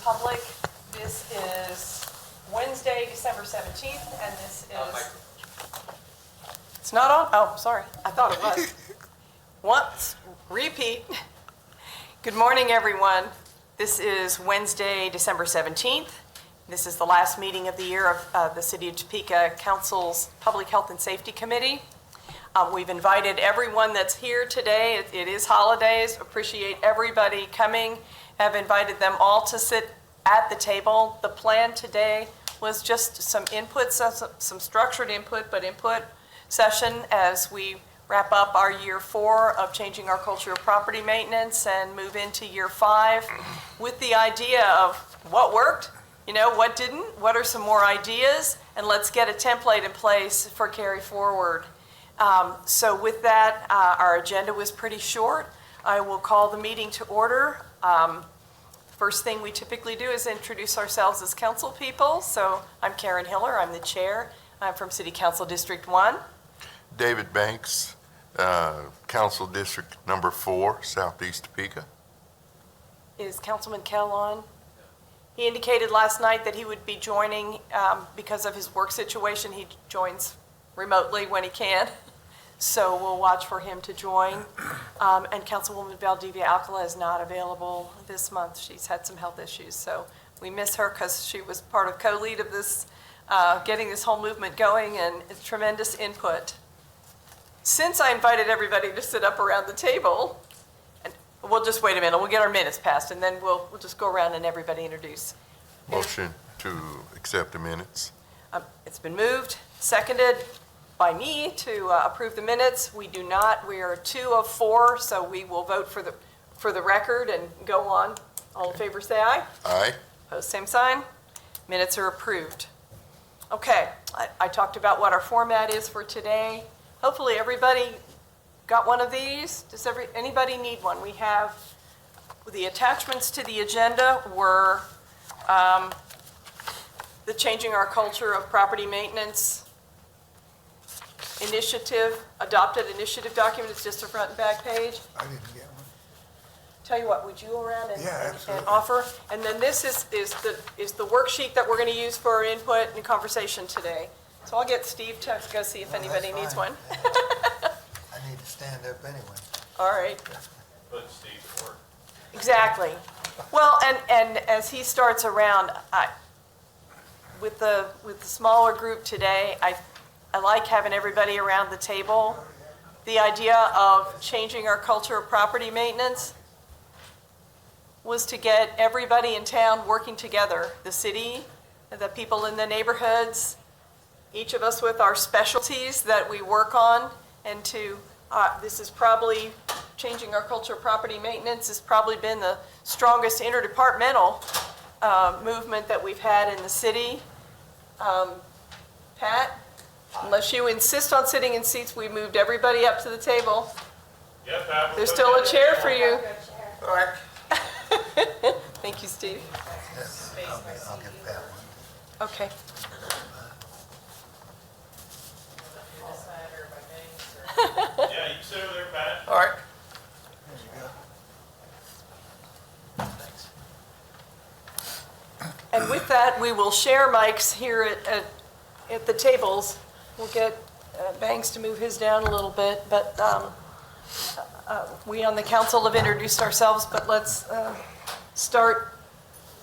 public. This is Wednesday, December 17th, and this is... It's not on? Oh, sorry. I thought it was. Once, repeat. Good morning, everyone. This is Wednesday, December 17th. This is the last meeting of the year of the City of Topeka Council's Public Health and Safety Committee. We've invited everyone that's here today. It is holidays. Appreciate everybody coming. Have invited them all to sit at the table. The plan today was just some input, some structured input, but input session as we wrap up our year 4 of changing our culture of property maintenance and move into year 5 with the idea of what worked, what didn't, what are some more ideas, and let's get a template in place for carry forward. So with that, our agenda was pretty short. I will call the meeting to order. First thing we typically do is introduce ourselves as council people. So I'm Karen Hiller, I'm the chair. I'm from City Council District 1. David Banks, Council District number 4, Southeast Topeka. Is Councilman Kell on? He indicated last night that he would be joining because of his work situation. He joins remotely when he can. So we'll watch for him to join. And Councilwoman Valdivia Alcala is not available this month. She's had some health issues. So we miss her because she was part of co-lead of this, getting this whole movement going, and it's tremendous input. Since I invited everybody to sit up around the table, and we'll just wait a minute. We'll get our minutes passed, and then we'll just go around and everybody introduce. Motion to accept the minutes. It's been moved, seconded by me to approve the minutes. We do not. We are 2 of 4, so we will vote for the record and go on. All in favor, say aye. Aye. Opposed, same sign. Minutes are approved. Okay, I talked about what our format is for today. Hopefully everybody got one of these. Does anybody need one? We have the attachments to the agenda were the Changing Our Culture of Property Maintenance initiative, adopted initiative document. It's just a front and back page. I didn't get one. Tell you what, would you go around and absolutely. offer? And then this is the worksheet that we're going to use for our input and conversation today. So I'll get Steve to go see if anybody needs one. I need to stand up anyway. All right. Put Steve to work. Exactly. Well, and as he starts around, with the smaller group today, I like having everybody around the table. The idea of changing our culture of property maintenance was to get everybody in town working together, the city, the people in the neighborhoods, each of us with our specialties that we work on, and this is probably, changing our culture of property maintenance has probably been the strongest interdepartmental movement that we've had in the city. Pat? Unless you insist on sitting in seats, we moved everybody up to the table. Yep, Pat. There's still a chair for you. All right. Thank you, Steve. Yes, I'll get that one. Okay. Yeah, you can sit over there, Pat. All right. There you go. Thanks. And with that, we will share mics here at the tables. We'll get Banks to move his down a little bit, but we on the council have introduced ourselves, but let's start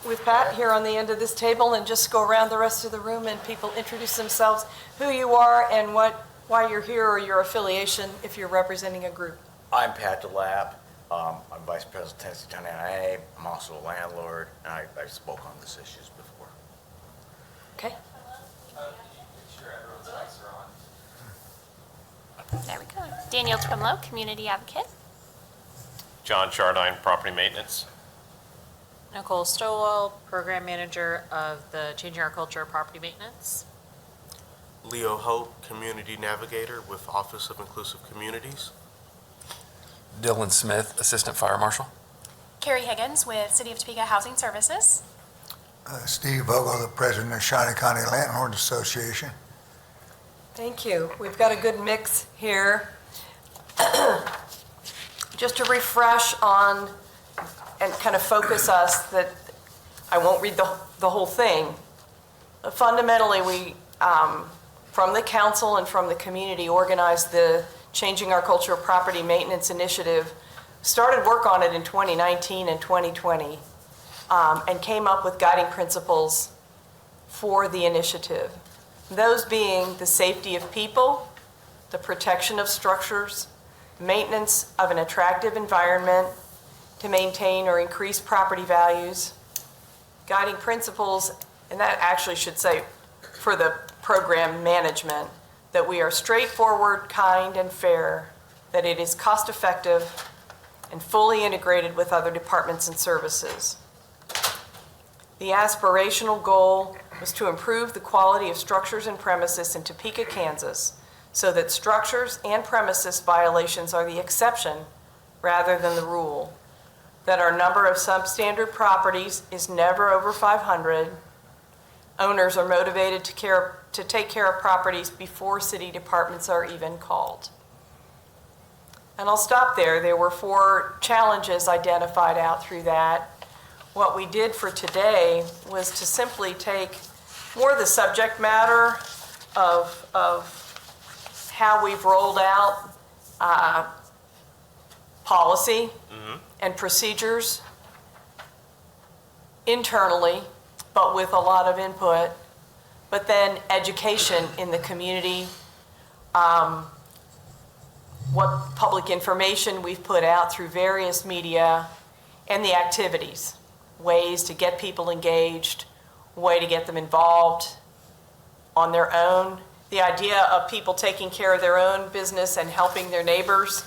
with Pat here on the end of this table and just go around the rest of the room and people introduce themselves, who you are and why you're here or your affiliation if you're representing a group. I'm Pat DeLapp. I'm Vice President of Tennessee County IA. I'm also a landlord, and I spoke on these issues before. Okay. There we go. Danielle Twimlow, Community Advocate. John Chardine, Property Maintenance. Nicole Stowell, Program Manager of the Changing Our Culture of Property Maintenance. Leo Hope, Community Navigator with Office of Inclusive Communities. Dylan Smith, Assistant Fire Marshal. Carrie Higgins with City of Topeka Housing Services. Steve Vogel, the President of Shawnee County Landlord Association. Thank you. We've got a good mix here. Just to refresh on and kind of focus us that I won't read the whole thing. Fundamentally, we, from the council and from the community, organized the Changing Our Culture of Property Maintenance Initiative, started work on it in 2019 and 2020, and came up with guiding principles for the initiative. Those being the safety of people, the protection of structures, maintenance of an attractive environment to maintain or increase property values, guiding principles, and that actually should say for the program management, that we are straightforward, kind, and fair, that it is cost-effective and fully integrated with other departments and services. The aspirational goal was to improve the quality of structures and premises in Topeka, Kansas, so that structures and premises violations are the exception rather than the rule, that our number of substandard properties is never over 500, owners are motivated to take care of properties before city departments are even called. And I'll stop there. There were 4 challenges identified out through that. What we did for today was to simply take more the subject matter of how we've rolled out policy and procedures internally, but with a lot of input, but then education in the community, what public information we've put out through various media, and the activities, ways to get people engaged, way to get them involved on their own. The idea of people taking care of their own business and helping their neighbors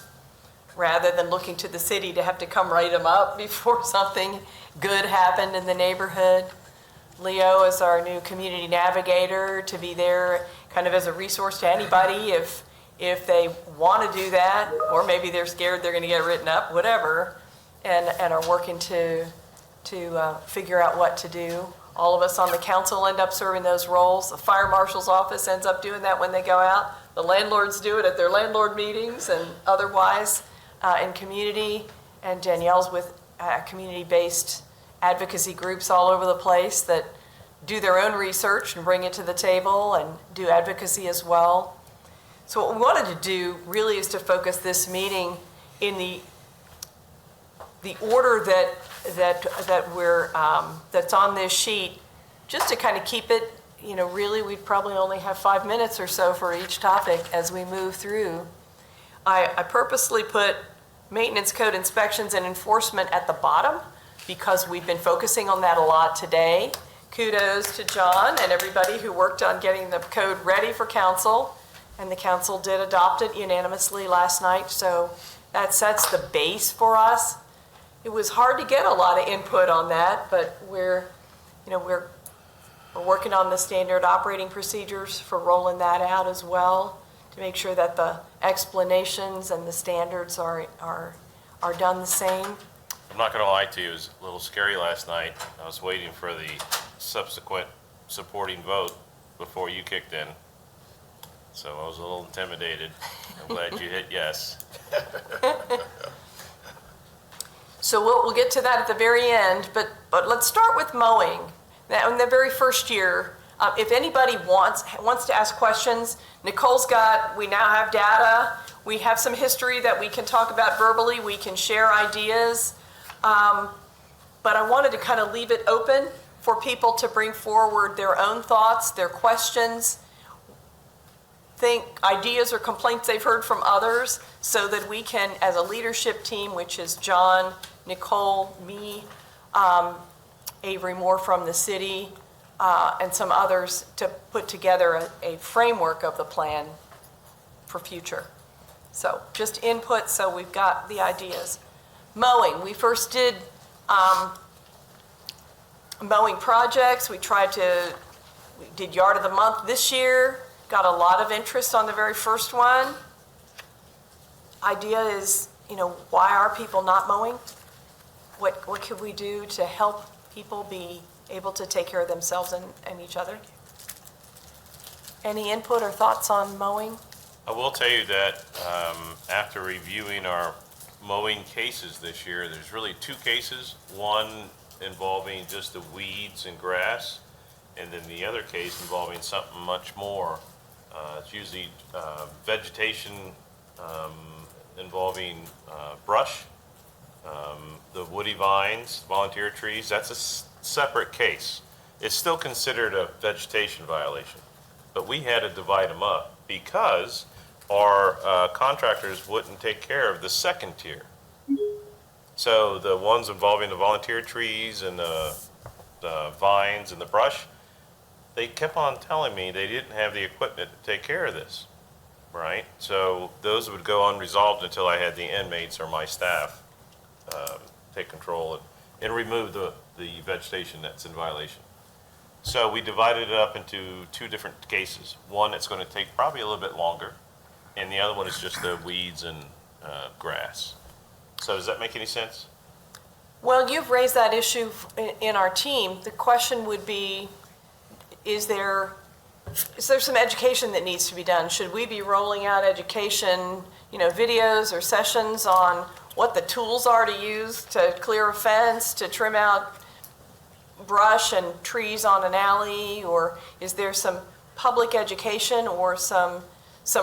rather than looking to the city to have to come write them up before something good happened in the neighborhood. Leo is our new community navigator to be there kind of as a resource to anybody if they want to do that, or maybe they're scared they're going to get written up, whatever, and are working to figure out what to do. All of us on the council end up serving those roles. The fire marshal's office ends up doing that when they go out. The landlords do it at their landlord meetings and otherwise in community. And Danielle's with community-based advocacy groups all over the place that do their own research and bring it to the table and do advocacy as well. So what we wanted to do really is to focus this meeting in the order that we're that's on this sheet, just to kind of keep it, really we'd probably only have 5 minutes or so for each topic as we move through. I purposely put maintenance code inspections and enforcement at the bottom because we've been focusing on that a lot today. Kudos to John and everybody who worked on getting the code ready for council, and the council did adopt it unanimously last night, so that sets the base for us. It was hard to get a lot of input on that, but we're working on the standard operating procedures for rolling that out as well to make sure that the explanations and the standards are done the same. I'm not gonna lie to you, it was a little scary last night. I was waiting for the subsequent supporting vote before you kicked in. So I was a little intimidated. I'm glad you hit yes. So we'll get to that at the very end, but let's start with mowing. Now, in the very first year, if anybody wants to ask questions, Nicole's we now have data, we have some history that we can talk about verbally, we can share ideas, but I wanted to kind of leave it open for people to bring forward their own thoughts, their questions, ideas or complaints they've heard from others, so that we can, as a leadership team, which is John, Nicole, me, Avery Moore from the city, and some others, to put together a framework of the plan for future. So just input, so we've got the ideas. Mowing, we first did mowing projects. We did yard of the month this year. Got a lot of interest on the very first one. Idea is, why are people not mowing? What could we do to help people be able to take care of themselves and each other? Any input or thoughts on mowing? I will tell you that after reviewing our mowing cases this year, there's really 2 cases. One involving just the weeds and grass, and then the other case involving something much more. It's usually vegetation involving brush, the woody vines, volunteer trees. That's a separate case. It's still considered a vegetation violation, but we had to divide them up because our contractors wouldn't take care of the second tier. So the ones involving the volunteer trees and the vines and the brush, they kept on telling me they didn't have the equipment to take care of this, right? So those would go unresolved until I had the inmates or my staff take control and remove the vegetation that's in violation. So we divided it up into two different cases. One that's going to take probably a little bit longer, and the other one is just the weeds and grass. So does that make any sense? Well, you've raised that issue in our team. The question would be, is there some education that needs to be done? Should we be rolling out education, videos or sessions on what the tools are to use to clear a fence, to trim out brush and trees on an alley? Or is there some public education or some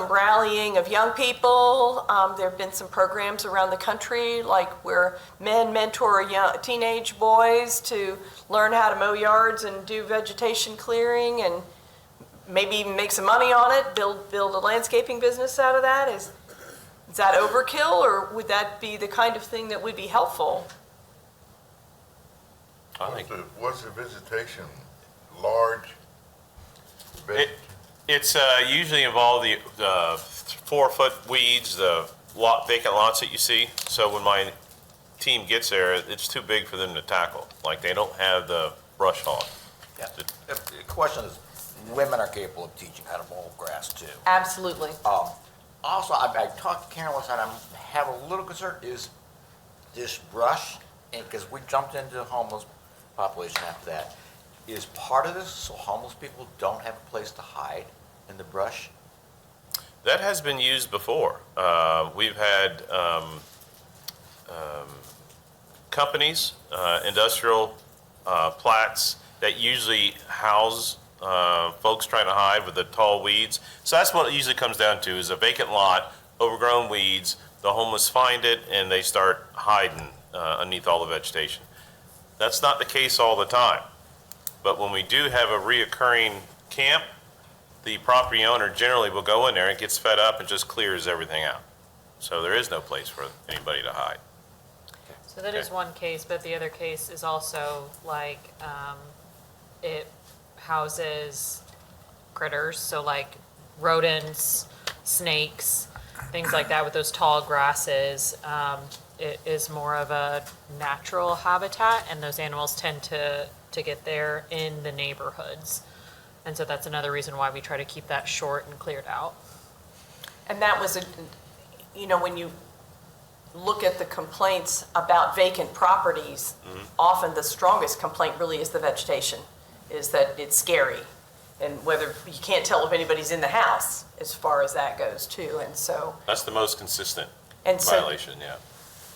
rallying of young people? There have been some programs around the country, like where men mentor teenage boys to learn how to mow yards and do vegetation clearing, and maybe even make some money on it, build a landscaping business out of that. Is that overkill, or would that be the kind of thing that would be helpful? Was the visitation large? It's usually involve the 4-foot weeds, the vacant lots that you see. So when my team gets there, it's too big for them to tackle. Like, they don't have the brush hog. Yeah. The question is, women are capable of teaching how to mow grass too. Absolutely. Also, I talked to Karen once, and I have a little concern, is this brush, and because we jumped into the homeless population after that, is part of this so homeless people don't have a place to hide in the brush? That has been used before. We've had companies, industrial plats that usually house folks trying to hide with the tall weeds. So that's what it usually comes down to, is a vacant lot, overgrown weeds, the homeless find it, and they start hiding underneath all the vegetation. That's not the case all the time. But when we do have a reoccurring camp, the property owner generally will go in there and gets fed up and just clears everything out. So there is no place for anybody to hide. So that is one case, but the other case is also like, it houses critters, so like rodents, snakes, things like that with those tall grasses. It is more of a natural habitat, and those animals tend to get there in the neighborhoods. And so that's another reason why we try to keep that short and cleared out. And that was, when you look at the complaints about vacant properties, often the strongest complaint really is the vegetation, is that it's scary. And whether, you can't tell if anybody's in the house as far as that goes too, and so. That's the most consistent And so- violation, yeah.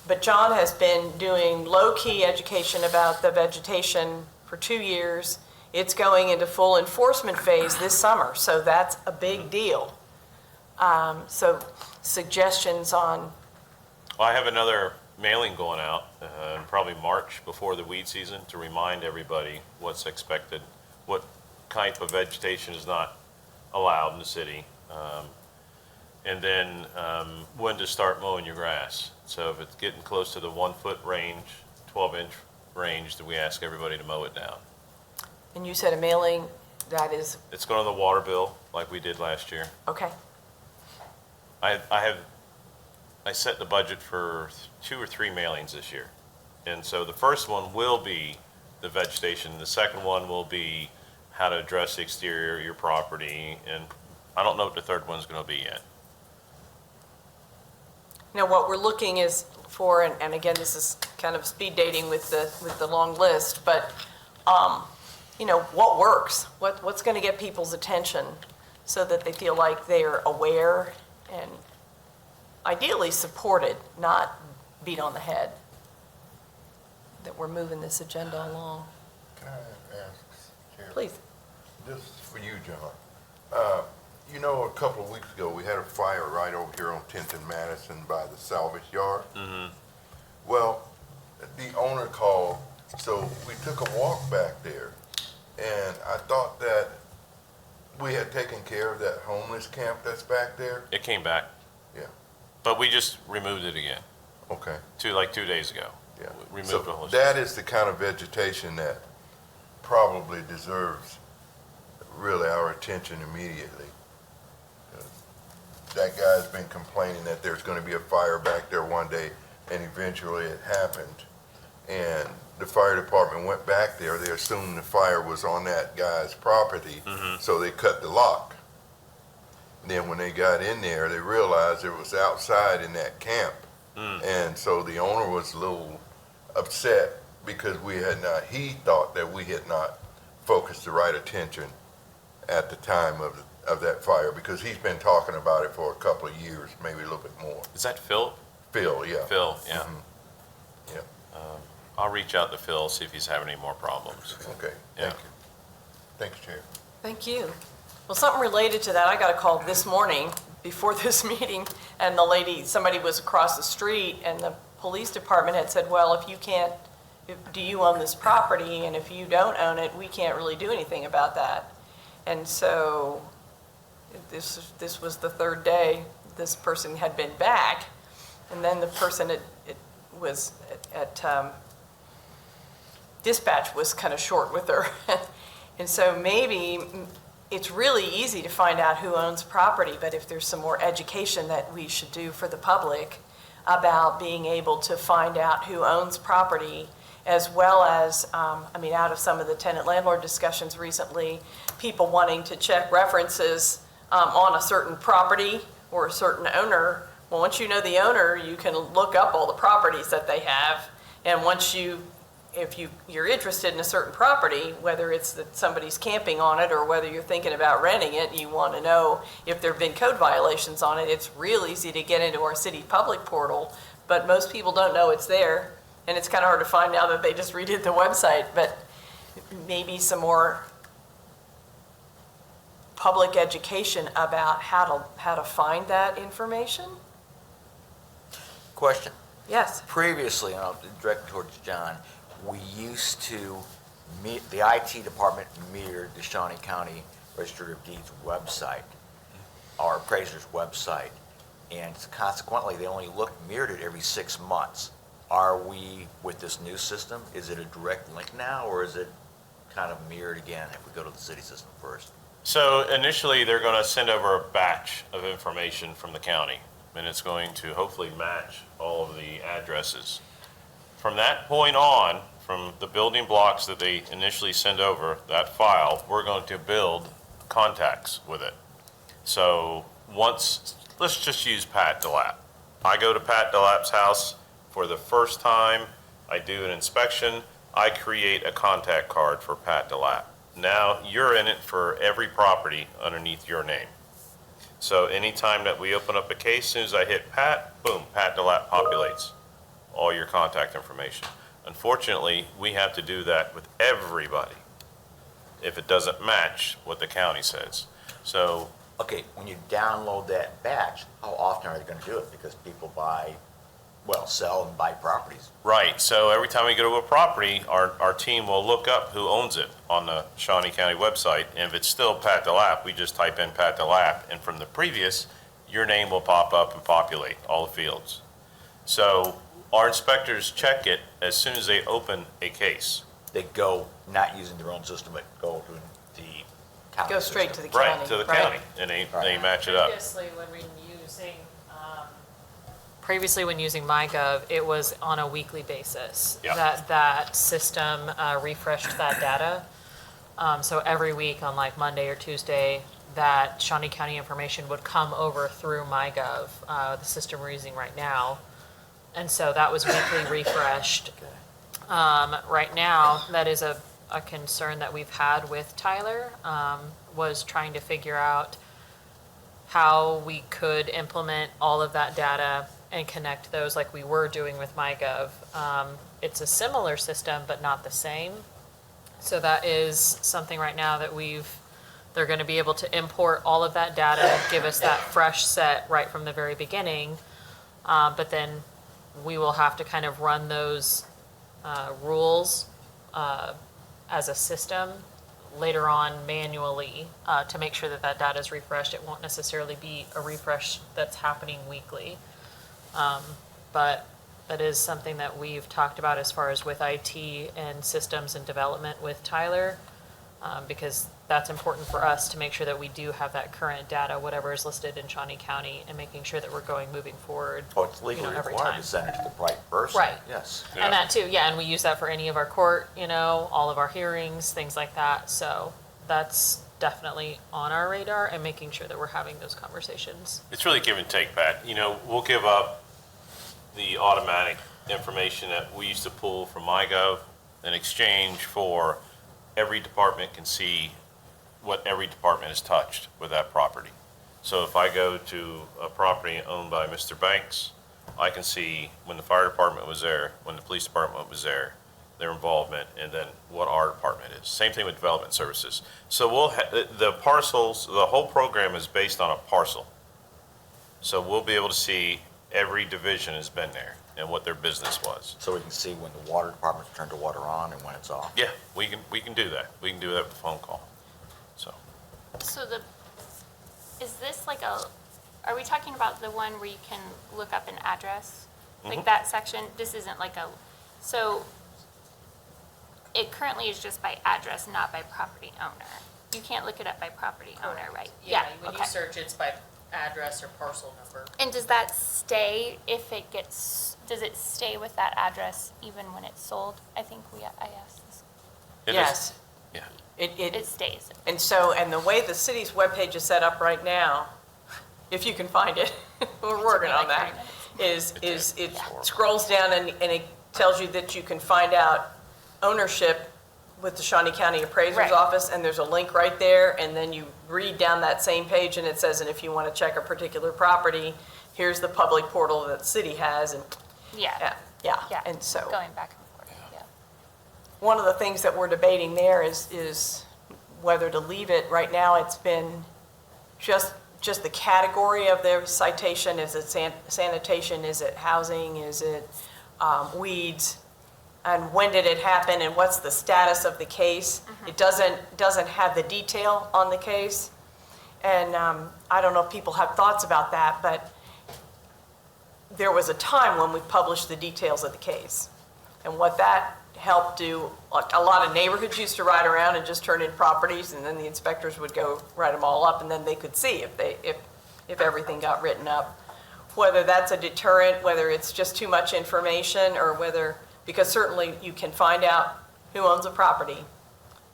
But John has been doing low-key education about the vegetation for 2 years. It's going into full enforcement phase this summer, so that's a big deal. So suggestions on, Well, I have another mailing going out in probably March before the weed season to remind everybody what's expected, what type of vegetation is not allowed in the city, and then when to start mowing your grass. So if it's getting close to the 1-foot range, 12-inch range, then we ask everybody to mow it down. and you said a mailing, that is, It's going on the water bill like we did last year. okay. I set the budget for 2 or 3 mailings this year. And so the first one will be the vegetation. The second one will be how to address the exterior of your property. And I don't know what the third one's going to be yet. Now, what we're looking is for, and again, this is kind of speed dating with the long list, but, what works? What's going to get people's attention so that they feel like they're aware and ideally supported, not beat on the head? that we're moving this agenda along. Can I ask, Chair? Please. This is for you, John. You know, a couple of weeks ago, we had a fire right over here on 10th and Madison by the salvage yard. Well, the owner called, so we took a walk back there, and I thought that we had taken care of that homeless camp that's back there. It came back. Yeah. But we just removed it again, Okay. 2 days ago. Yeah. We removed So the whole. that is the kind of vegetation that probably deserves really our attention immediately. That guy's been complaining that there's gonna be a fire back there one day, and eventually it happened. And the fire department went back there, they assumed the fire was on that guy's property, so they cut the lock. Then when they got in there, they realized it was outside in that camp. And so the owner was a little upset because he thought that we had not focused the right attention at the time of that fire, because he's been talking about it for a couple of years, maybe a little bit more. Is that Phil? Phil, yeah. Phil, yeah. Mhm. Yeah. I'll reach out to Phil, see if he's having any more problems. Okay, Yeah. thank you. Thanks, Chair. Thank you. Well, something related to that, I got a call this morning before this meeting, and somebody was across the street, and the police department had said, well, do you own this property? And if you don't own it, we can't really do anything about that. And so this was the third day this person had been back, and then the person was at dispatch was kind of short with her. And so maybe it's really easy to find out who owns property, but if there's some more education that we should do for the public about being able to find out who owns property, as well as, out of some of the tenant-landlord discussions recently, people wanting to check references on a certain property or a certain owner. Well, once you know the owner, you can look up all the properties that they have, and if you're interested in a certain property, whether it's that somebody's camping on it or whether you're thinking about renting it, you want to know if there have been code violations on it, it's real easy to get into our city public portal, but most people don't know it's there, and it's kind of hard to find now that they just redid the website, but maybe some more public education about how to find that information? Question. Yes. Previously, and I'll direct towards John, we used to the IT department mirrored the Shawnee County Register of Deeds website, our appraiser's website, and consequently, they only mirrored it every 6 months. Are we, with this new system, is it a direct link now, or is it kind of mirrored again if we go to the city system first? So initially, they're going to send over a batch of information from the county, and it's going to hopefully match all of the addresses. From that point on, from the building blocks that they initially send over, that file, we're going to build contacts with it. So let's just use Pat DeLapp. I go to Pat DeLapp's house for the first time, I do an inspection, I create a contact card for Pat DeLapp. Now you're in it for every property underneath your name. So anytime that we open up a case, as soon as I hit Pat, boom, Pat DeLapp populates all your contact information. Unfortunately, we have to do that with everybody if it doesn't match what the county says. So, Okay, when you download that batch, how often are they going to do it? Because people sell and buy properties. right, so every time we go to a property, our team will look up who owns it on the Shawnee County website. And if it's still Pat DeLapp, we just type in Pat DeLapp, and from the previous, your name will pop up and populate all the fields. So our inspectors check it as soon as they open a case. They go, not using their own system, but go to the county Go straight to system. the county. Right, to the county, and they match it up. Previously, when using MyGov, it was on a weekly basis. Yeah. That system refreshed that data. So every week on like Monday or Tuesday, that Shawnee County information would come over through MyGov, the system we're using right now. And so that was weekly refreshed. Right now, that is a concern that we've had with Tyler, was trying to figure out how we could implement all of that data and connect those like we were doing with MyGov. it's a similar system, but not the same. So that is something right now that they're gonna be able to import all of that data, give us that fresh set right from the very beginning. But then we will have to kind of run those rules as a system later on manually to make sure that that data is refreshed. It won't necessarily be a refresh that's happening weekly. But that is something that we've talked about as far as with IT and systems and development with Tyler, because that's important for us to make sure that we do have that current data, whatever is listed in Shawnee County, and making sure that we're moving forward. Oh, it's legally every required time. to send it to the right person. Right. Yes. Yeah. And that too, yeah, and we use that for any of our court, all of our hearings, things like that. So that's definitely on our radar and making sure that we're having those conversations. It's really give and take, Pat. We'll give up the automatic information that we used to pull from MyGov in exchange for every department can see what every department has touched with that property. So if I go to a property owned by Mr. Banks, I can see when the fire department was there, when the police department was there, their involvement, and then what our department is. Same thing with development services. So the parcels, the whole program is based on a parcel. So we'll be able to see every division has been there and what their business was. So we can see when the water department's turned the water on and when it's off. Yeah, we can do that. We can do that with a phone call. So is this like are we talking about the one where you can look up an address? Like Mhm. that section? This isn't like so it currently is just by address, not by property owner. You can't look it up by property owner, right? Okay. search, it's by address or parcel number. And does that stay does it stay with that address even when it's sold? I asked this. it is- Yes. Yeah. It stays. And the way the city's webpage is set up right now, if you can find it, we're working on that, is it scrolls down and it tells you that you can find out ownership with the Shawnee County Appraiser's Right. Office, and there's a link right there, and then you read down that same page and it says, and if you want to check a particular property, here's the public portal that the city has, and Yeah. yeah, and so. Going back and forth, yeah. One of the things that we're debating there is whether to leave it. Right now, it's been just the category of their citation. Is it sanitation? Is it housing? Is it weeds? And when did it happen? And what's the status of the case? It doesn't have the detail on the case. And I don't know if people have thoughts about that, but there was a time when we published the details of the case. And what that helped do, like a lot of neighborhoods used to ride around and just turn in properties, and then the inspectors would go write them all up, and then they could see if everything got written up. Whether that's a deterrent, whether it's just too much information, or because certainly you can find out who owns a property,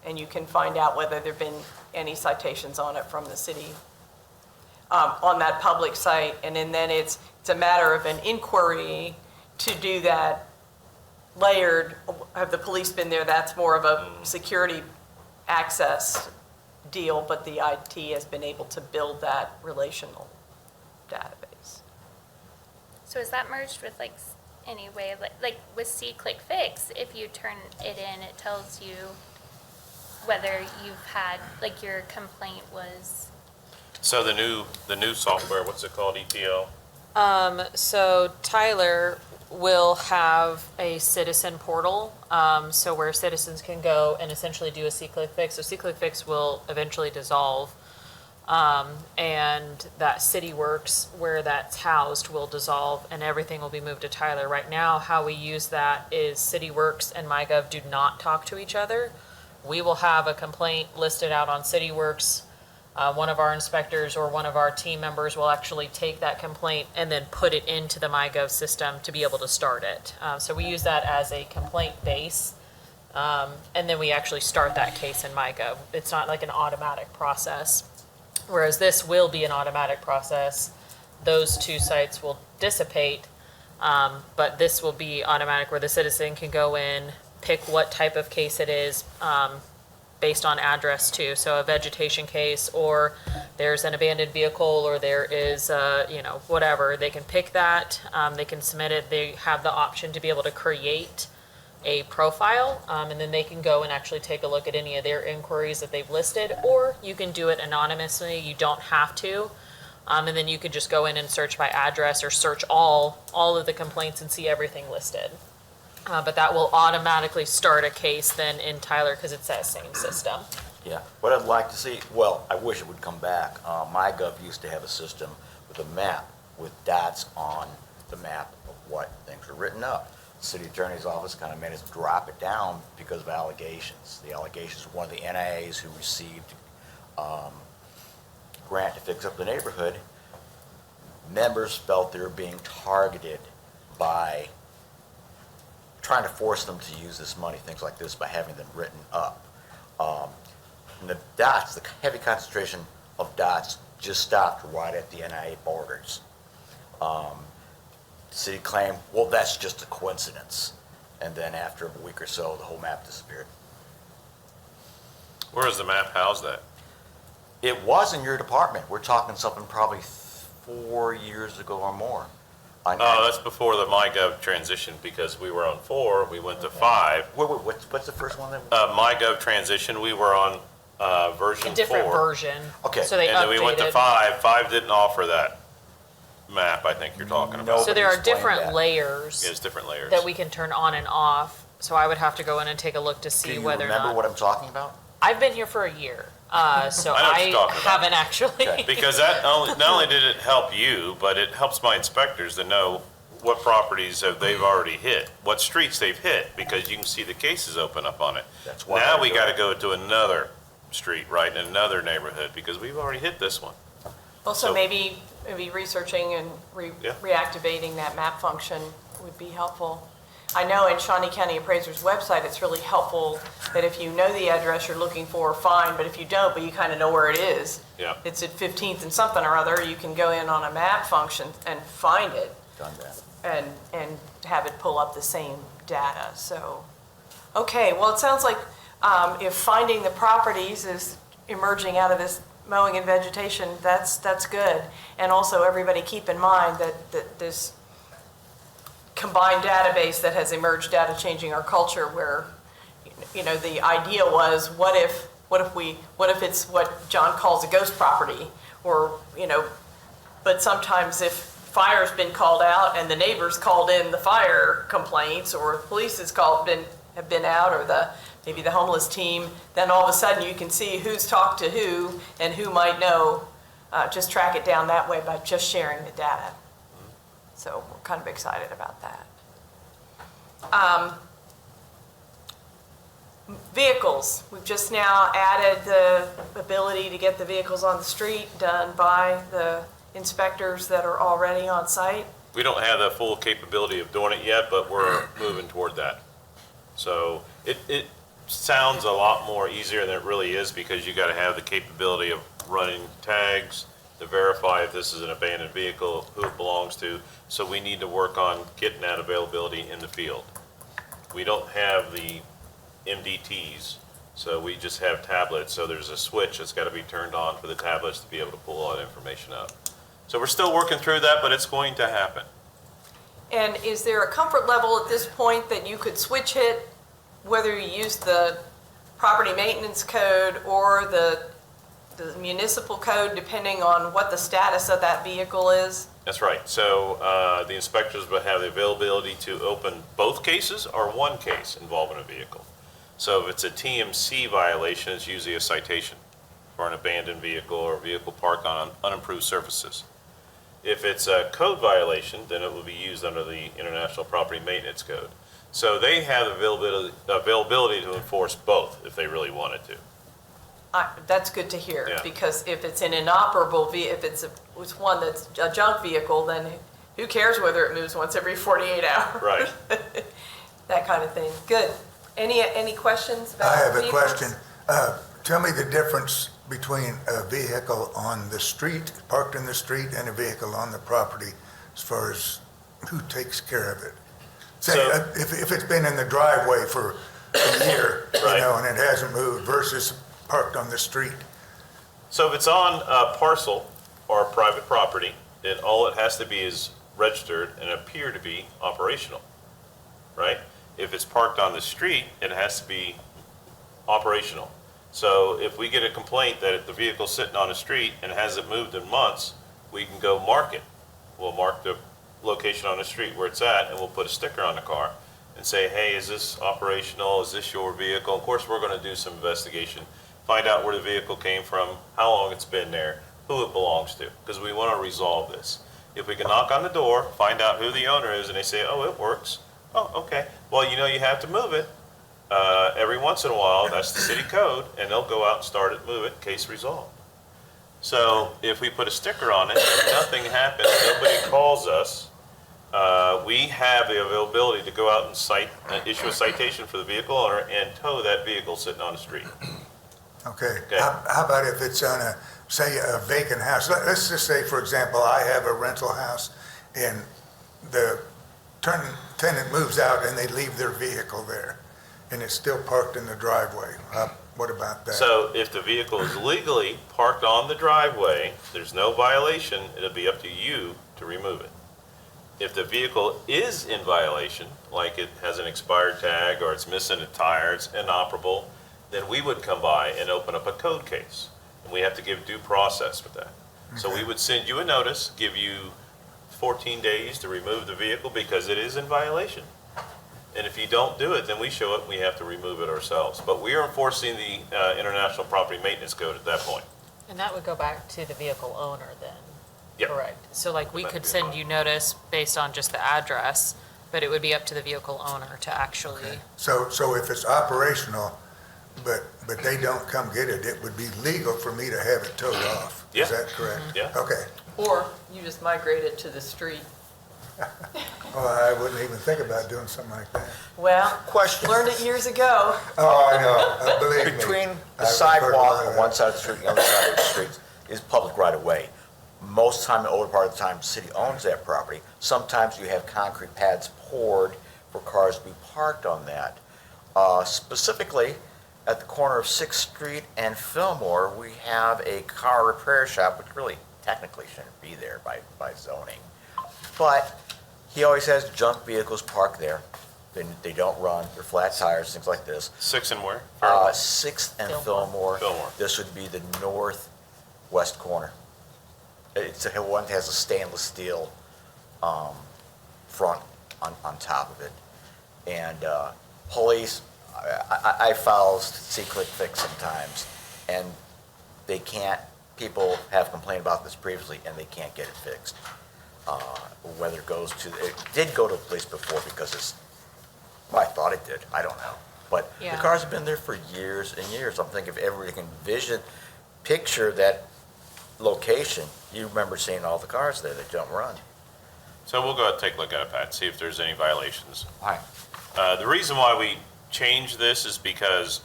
and you can find out whether there've been any citations on it from the city on that public site, and then it's a matter of an inquiry to do that layered. Have the police been there? That's more of a security access deal, but the IT has been able to build that relational database. So is that merged with any way, like with See-Click Fix, if you turn it in, it tells you whether you've had, your complaint was. So the new software, what's it called, ETL? So Tyler will have a citizen portal, so where citizens can go and essentially do a See-Click Fix. So See-Click Fix will eventually dissolve, and that City Works, where that's housed, will dissolve, and everything will be moved to Tyler. Right now, how we use that is City Works and MyGov do not talk to each other. We will have a complaint listed out on City Works. One of our inspectors or one of our team members will actually take that complaint and then put it into the MyGov system to be able to start it. So we use that as a complaint base, and then we actually start that case in MyGov. It's not like an automatic process, whereas this will be an automatic process. Those two sites will dissipate, but this will be automatic where the citizen can go in, pick what type of case it is, based on address too. So a vegetation case, or there's an abandoned vehicle, or there is, whatever. They can pick that, they can submit it. They have the option to be able to create a profile, and then they can go and actually take a look at any of their inquiries that they've listed, or you can do it anonymously. You don't have to. And then you could just go in and search by address or search all of the complaints and see everything listed. But that will automatically start a case then in Tyler because it's that same system. Yeah, what I'd like to see, well, I wish it would come back. MyGov used to have a system with a map with dots on the map of what things were written up. The city attorney's office kind of made us drop it down because of allegations. The allegations of one of the NIAs who received grant to fix up the neighborhood. Members felt they were being targeted by trying to force them to use this money, things like this, by having them written up. And the dots, the heavy concentration of dots just stopped right at the NIA borders. The city claimed, well, that's just a coincidence. And then after a week or so, the whole map disappeared. Where is the map housed at? It was in your department. We're talking something probably 4 years ago or more. Oh, that's before the MyGov transition, because we were on 4, we went to 5. Wait, what's the first one? MyGov transition, we were on version 4. A different version. Okay. So they And then we went to updated. 5. 5 didn't offer that map, I think you're talking about. So there are Explain different that. layers It's different layers. that we can turn on and off. So I would have to go in and take a look to Do see you whether or remember not. what I'm talking about? I've been here for a year, so I know what you're I talking about. haven't actually. Okay. Because that not only did it help you, but it helps my inspectors to know what properties they've already hit, what streets they've hit, because you can see the cases open up on it. That's why Now I we do gotta it. go to another street, right, in another neighborhood, because we've already hit this one. Also, So- maybe researching and Yeah. reactivating that map function would be helpful. I know in Shawnee County Appraiser's website, it's really helpful that if you know the address you're looking for, fine, but if you don't, but you kind of know where it is, Yeah. it's at 15th and something or other, you can go in on a map function and find it Done that. and have it pull up the same data, so. Okay, well, it sounds like if finding the properties is emerging out of this mowing and vegetation, that's good. And also, everybody keep in mind that this combined database that has emerged out of changing our culture where, you know, the idea was, what if it's what John calls a ghost property? Or, you know, but sometimes if fire's been called out and the neighbors called in the fire complaints, or police have been out, or maybe the homeless team, then all of a sudden you can see who's talked to who and who might know. Just track it down that way by just sharing the data. So we're kind of excited about that. Vehicles, we've just now added the ability to get the vehicles on the street done by the inspectors that are already on site. We don't have the full capability of doing it yet, but we're moving toward that. So it sounds a lot more easier than it really is, because you gotta have the capability of running tags to verify if this is an abandoned vehicle, who it belongs to. So we need to work on getting that availability in the field. We don't have the MDTs, so we just have tablets. So there's a switch that's gotta be turned on for the tablets to be able to pull all that information up. So we're still working through that, but it's going to happen. And is there a comfort level at this point that you could switch it, whether you use the property maintenance code or the municipal code, depending on what the status of that vehicle is? That's right. So the inspectors would have the availability to open both cases or one case involving a vehicle. So if it's a TMC violation, it's usually a citation for an abandoned vehicle or a vehicle parked on unimproved surfaces. If it's a code violation, then it will be used under the International Property Maintenance Code. So they have availability to enforce both if they really wanted to. That's good to hear, Yeah. because if it's an inoperable if it's one that's a junk vehicle, then who cares whether it moves once every 48 hours? Right. That kind of thing. Good. Any questions about I have a vehicles? question. Tell me the difference between a vehicle on the street, parked in the street, and a vehicle on the property, as far as who takes care of it. Say, So- if it's been in the driveway for a year, Right. you know, and it hasn't moved, versus parked on the street. So if it's on a parcel or a private property, then all it has to be is registered and appear to be operational, right? If it's parked on the street, it has to be operational. So if we get a complaint that the vehicle's sitting on the street and hasn't moved in months, we can go mark it. We'll mark the location on the street where it's at, and we'll put a sticker on the car and say, hey, is this operational? Is this your vehicle? Of course, we're gonna do some investigation, find out where the vehicle came from, how long it's been there, who it belongs to, because we wanna resolve this. If we can knock on the door, find out who the owner is, and they say, oh, it works. Oh, okay. Well, you know, you have to move it. Every once in a while, that's the city code, and they'll go out and start it, move it, case resolved. So if we put a sticker on it and nothing happens, nobody calls us, we have the availability to go out and issue a citation for the vehicle owner and tow that vehicle sitting on the street. Okay. Okay. How about if it's on a, say, a vacant house? Let's just say, for example, I have a rental house and the tenant moves out and they leave their vehicle there and it's still parked in the driveway. What about that? So if the vehicle is legally parked on the driveway, there's no violation, it'll be up to you to remove it. If the vehicle is in violation, like it has an expired tag or it's missing a tire, it's inoperable, then we would come by and open up a code case. And we have to give due process with that. So we would send you a notice, give you 14 days to remove the vehicle because it is in violation. And if you don't do it, then we show it and we have to remove it ourselves. But we are enforcing the International Property Maintenance Code at that point. And that would go back to the vehicle owner then? Yep. Correct. So like we Back could to the send owner. you notice based on just the address, but it would be up to the vehicle owner to actually, So if it's operational, but they don't come get it, it would be legal for me to have it towed off? Yeah. Is that correct? Yeah. Okay. Or you just migrate it to the street. Well, I wouldn't even think about doing something like that. Well, Question. learned it years ago. Oh, I know, believe me. Between I've the heard a lot sidewalk of on that. one side of the street and the other side of the street is public right of way. Most time, the older part of the time, the city owns that property. Sometimes you have concrete pads poured for cars to be parked on that. Specifically, at the corner of 6th Street and Fillmore, we have a car repair shop, which really technically shouldn't be there by zoning. But he always has junk vehicles parked there. They don't run, they're flat tires, things like this. 6 and where? 6th and Fillmore. Fillmore. This would be the northwest corner. It's the one that has a stainless steel front on top of it. And police, I follow see Click Fix sometimes, and they can't, people have complained about this previously, and they can't get it fixed. Whether it goes to, it did go to the police before because it's, well, I thought it did, I don't know. But the Yeah. cars have been there for years and years. I'm thinking if everybody can picture that location, you remember seeing all the cars there that don't run. So we'll go ahead and take a look at it, Pat, see if there's any violations. All right. The reason why we changed this is because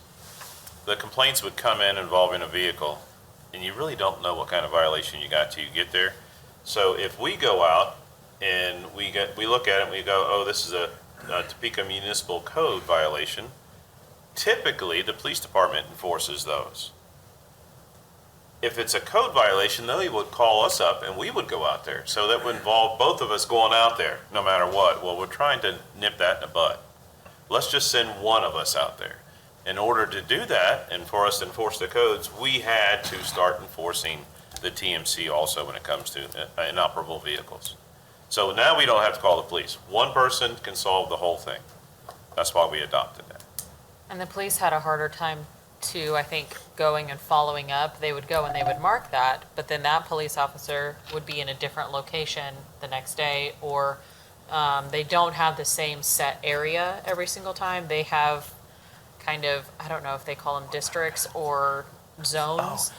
the complaints would come in involving a vehicle, and you really don't know what kind of violation you got till you get there. So if we go out and we look at it and we go, oh, this is a Topeka Municipal Code violation, typically the police department enforces those. If it's a code violation, they would call us up and we would go out there. So that would involve both of us going out there, no matter what. Well, we're trying to nip that in the bud. Let's just send one of us out there. In order to do that, and for us to enforce the codes, we had to start enforcing the TMC also when it comes to inoperable vehicles. So now we don't have to call the police. One person can solve the whole thing. That's why we adopted that. and the police had a harder time too, I think, going and following up. They would go and they would mark that, but then that police officer would be in a different location the next day, or they don't have the same set area every single time. They have kind of, I don't know if they call them districts or zones.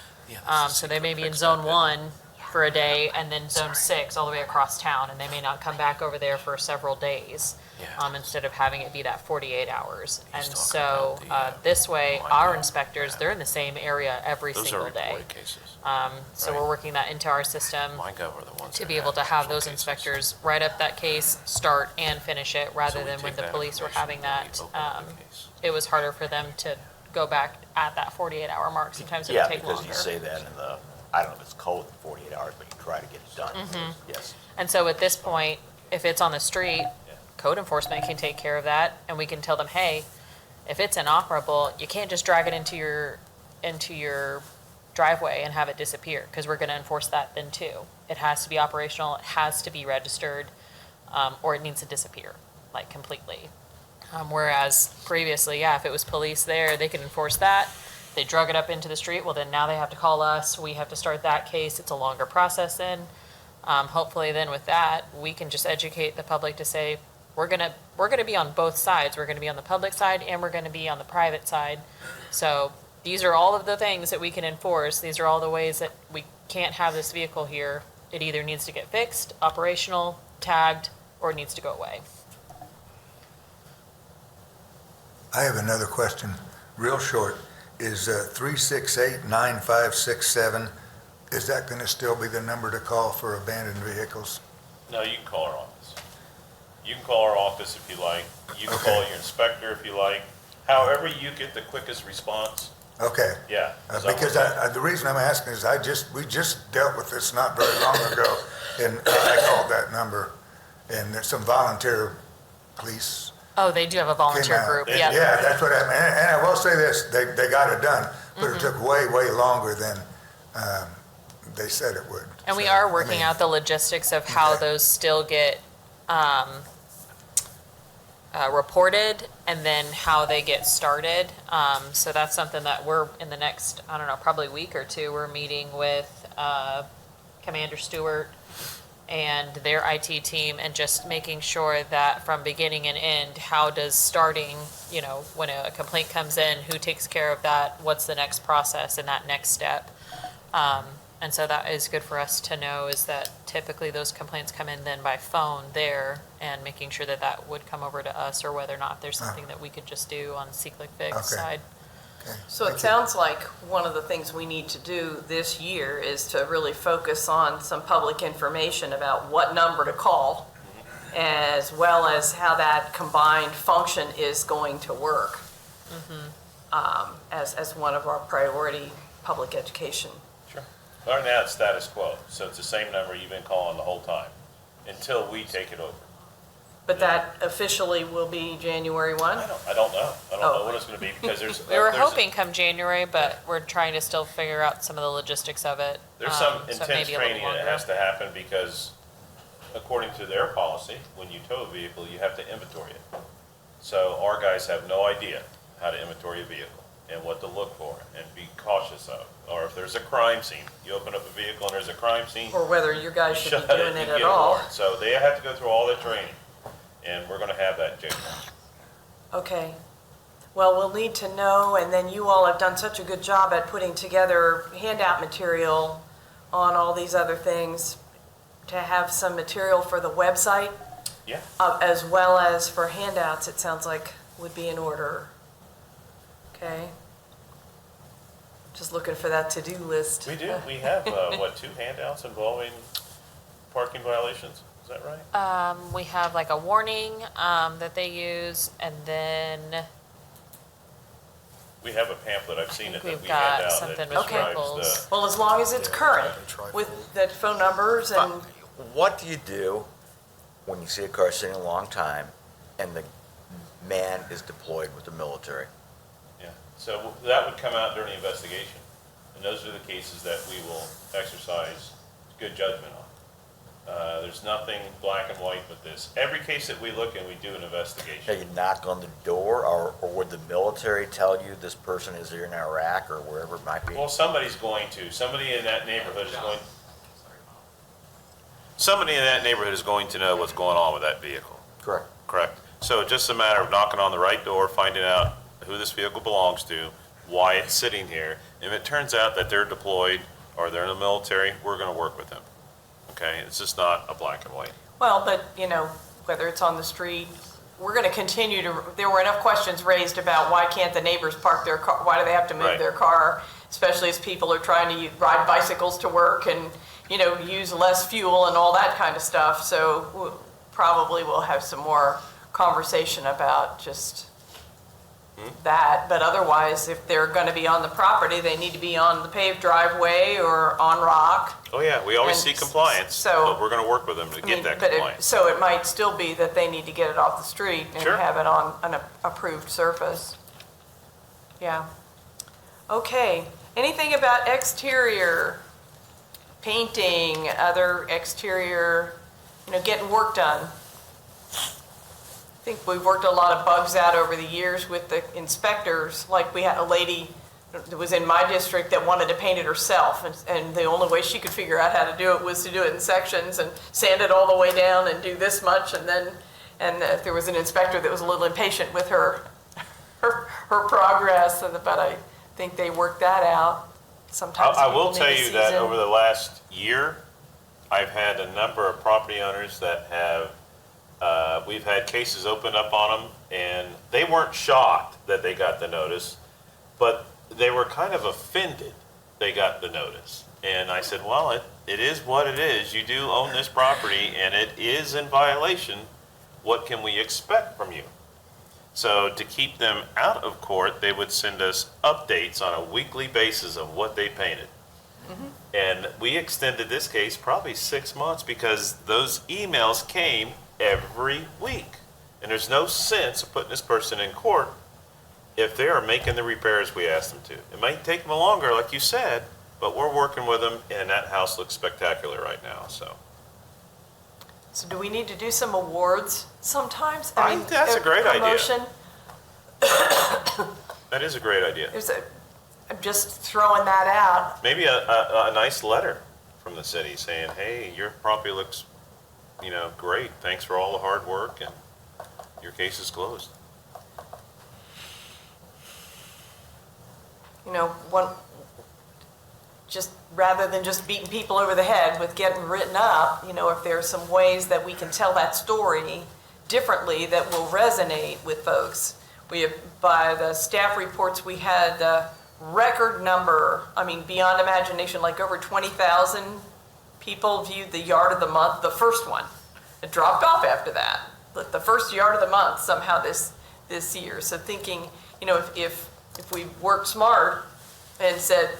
So they may be in zone 1 for a day and then zone 6 all the way across town, and they may not come back over there for several days. Instead of having it be that 48 hours. And so this way, our inspectors, they're in the same area every single day. Reported cases. So we're working that into our system Mine were the ones to that be able to had have actual those cases. inspectors write up that case, start and finish it, rather So we than when take the that police were information having and we that. open up the case. It was harder for them to go back at that 48-hour mark. Sometimes it would Yeah, take because longer. you say that in the, I don't know if it's code 48 hours, but you try to get it done. Yes. And so at this point, if it's on the street, code enforcement can take care of that, and we can tell them, hey, if it's inoperable, you can't just drag it into your driveway and have it disappear, because we're gonna enforce that then too. It has to be operational, it has to be registered, or it needs to disappear, like completely. Whereas previously, yeah, if it was police there, they could enforce that. They drug it up into the street, well then now they have to call us, we have to start that case, it's a longer process then. Hopefully then with that, we can just educate the public to say, we're gonna be on both sides. We're gonna be on the public side and we're gonna be on the private side. So these are all of the things that we can enforce. These are all the ways that we can't have this vehicle here. It either needs to get fixed, operational, tagged, or it needs to go away. I have another question, real short. Is 368-9567, is that going to still be the number to call for abandoned vehicles? No, you can call our office. You can call our office if you like. You can call your inspector if you like. However you get the quickest response. Okay. Yeah. Because the reason I'm asking is we just dealt with this not very long ago, and I called that number, and there's some volunteer police. Oh, they do have a volunteer came out. group, yeah. Yeah, that's what I mean. And I will say this, they got it done, but it took way, way longer than they said it would. And we So, are I working mean, out the logistics of how Okay. those still get reported and then how they get started. So that's something that we're in the next, I don't know, probably week or two, we're meeting with Commander Stewart and their IT team and just making sure that from beginning and end, how does starting, when a complaint comes in, who takes care of that, what's the next process and that next step. And so that is good for us to know, is that typically those complaints come in then by phone there, and making sure that that would come over to us, or whether or not there's something that we could just do on C-Click Fix Okay. side. okay. So it sounds like one of the things we need to do this year is to really focus on some public information about what number to call, as well as how that combined function is going to work, as one of our priority public education. Sure. Right now, it's status quo, so it's the same number you've been calling the whole time, until we take it over. But that officially will be January 1? I don't know. I don't know what it's gonna be, because there's. We were there's a- hoping come January, but we're trying to still figure out some of the logistics of it. There's some so it may intense be a little training that longer. has to happen, because according to their policy, when you tow a vehicle, you have to inventory it. So our guys have no idea how to inventory a vehicle and what to look for and be cautious of. Or if there's a crime scene, you open up a vehicle and there's a crime scene, Or whether you guys you should shut be it doing and it get at a all. warrant. So they have to go through all that training, and we're gonna have that in January. Okay. Well, we'll need to know, and then you all have done such a good job at putting together handout material on all these other things, to have some material for the website, Yeah. as well as for handouts, it sounds like would be in order. Okay? Just looking for that to-do list. We do. We have, 2 handouts involving parking violations? Is that right? We have like a warning that they use, and then We have a pamphlet, I've seen I it, think that we've we hand got out something that with describes vehicles. Well, as long as it's current with the phone numbers and, What do you do when you see a car sitting a long time and the man is deployed with the military? Yeah, so that would come out during the investigation. And those are the cases that we will exercise good judgment on. There's nothing black and white with this. Every case that we look in, we do an Now, investigation. you knock on the door, or would the military tell you this person is here in Iraq or wherever it might be? Well, somebody's going to, somebody in that neighborhood is going to know what's going on with that vehicle, Correct. correct? So it's just a matter of knocking on the right door, finding out who this vehicle belongs to, why it's sitting here. If it turns out that they're deployed or they're in the military, we're gonna work with them. Okay, it's just not a black and white. well, but, whether it's on the street, we're going to continue to, there were enough questions raised about why can't the neighbors park their car, why do they have to move Right. their car, especially as people are trying to ride bicycles to work and, use less fuel and all that kind of stuff. So probably we'll have some more conversation about just that, but otherwise, if they're gonna be on the property, they need to be on the paved driveway or on rock. Oh, yeah, we always And see compliance, so- but we're gonna work with them to I get mean, that but compliance. so it might still be that they need to get it off the street and Sure. have it on an approved surface. Yeah. Okay, anything about exterior, painting, other exterior, getting work done? I think we've worked a lot of bugs out over the years with the inspectors. Like we had a lady that was in my district that wanted to paint it herself, and the only way she could figure out how to do it was to do it in sections and sand it all the way down and do this much, and there was an inspector that was a little impatient with her progress, but I think they worked that out. Sometimes I will people tell need a you that season. over the last year, I've had a number of property owners that have, we've had cases opened up on them, and they weren't shocked that they got the notice, but they were kind of offended they got the notice. And I said, well, it is what it is. You do own this property, and it is in violation. What can we expect from you? So to keep them out of court, they would send us updates on a weekly basis of what they painted. And we extended this case probably 6 months because those emails came every week. And there's no sense of putting this person in court if they are making the repairs we asked them to. It might take them longer, like you said, but we're working with them, and that house looks spectacular right now, so. So do we need to do some awards sometimes? I think that's a great idea. promotion. That is a great idea. I'm just throwing that out. Maybe a nice letter from the city saying, hey, your property looks, great. Thanks for all the hard work, and your case is closed. Just rather than just beating people over the head with getting written up, if there are some ways that we can tell that story differently that will resonate with folks. By the staff reports, we had a record number, beyond imagination, like over 20,000 people viewed the yard of the month, the first one. It dropped off after that, but the first yard of the month somehow this year. So thinking, if we worked smart and said,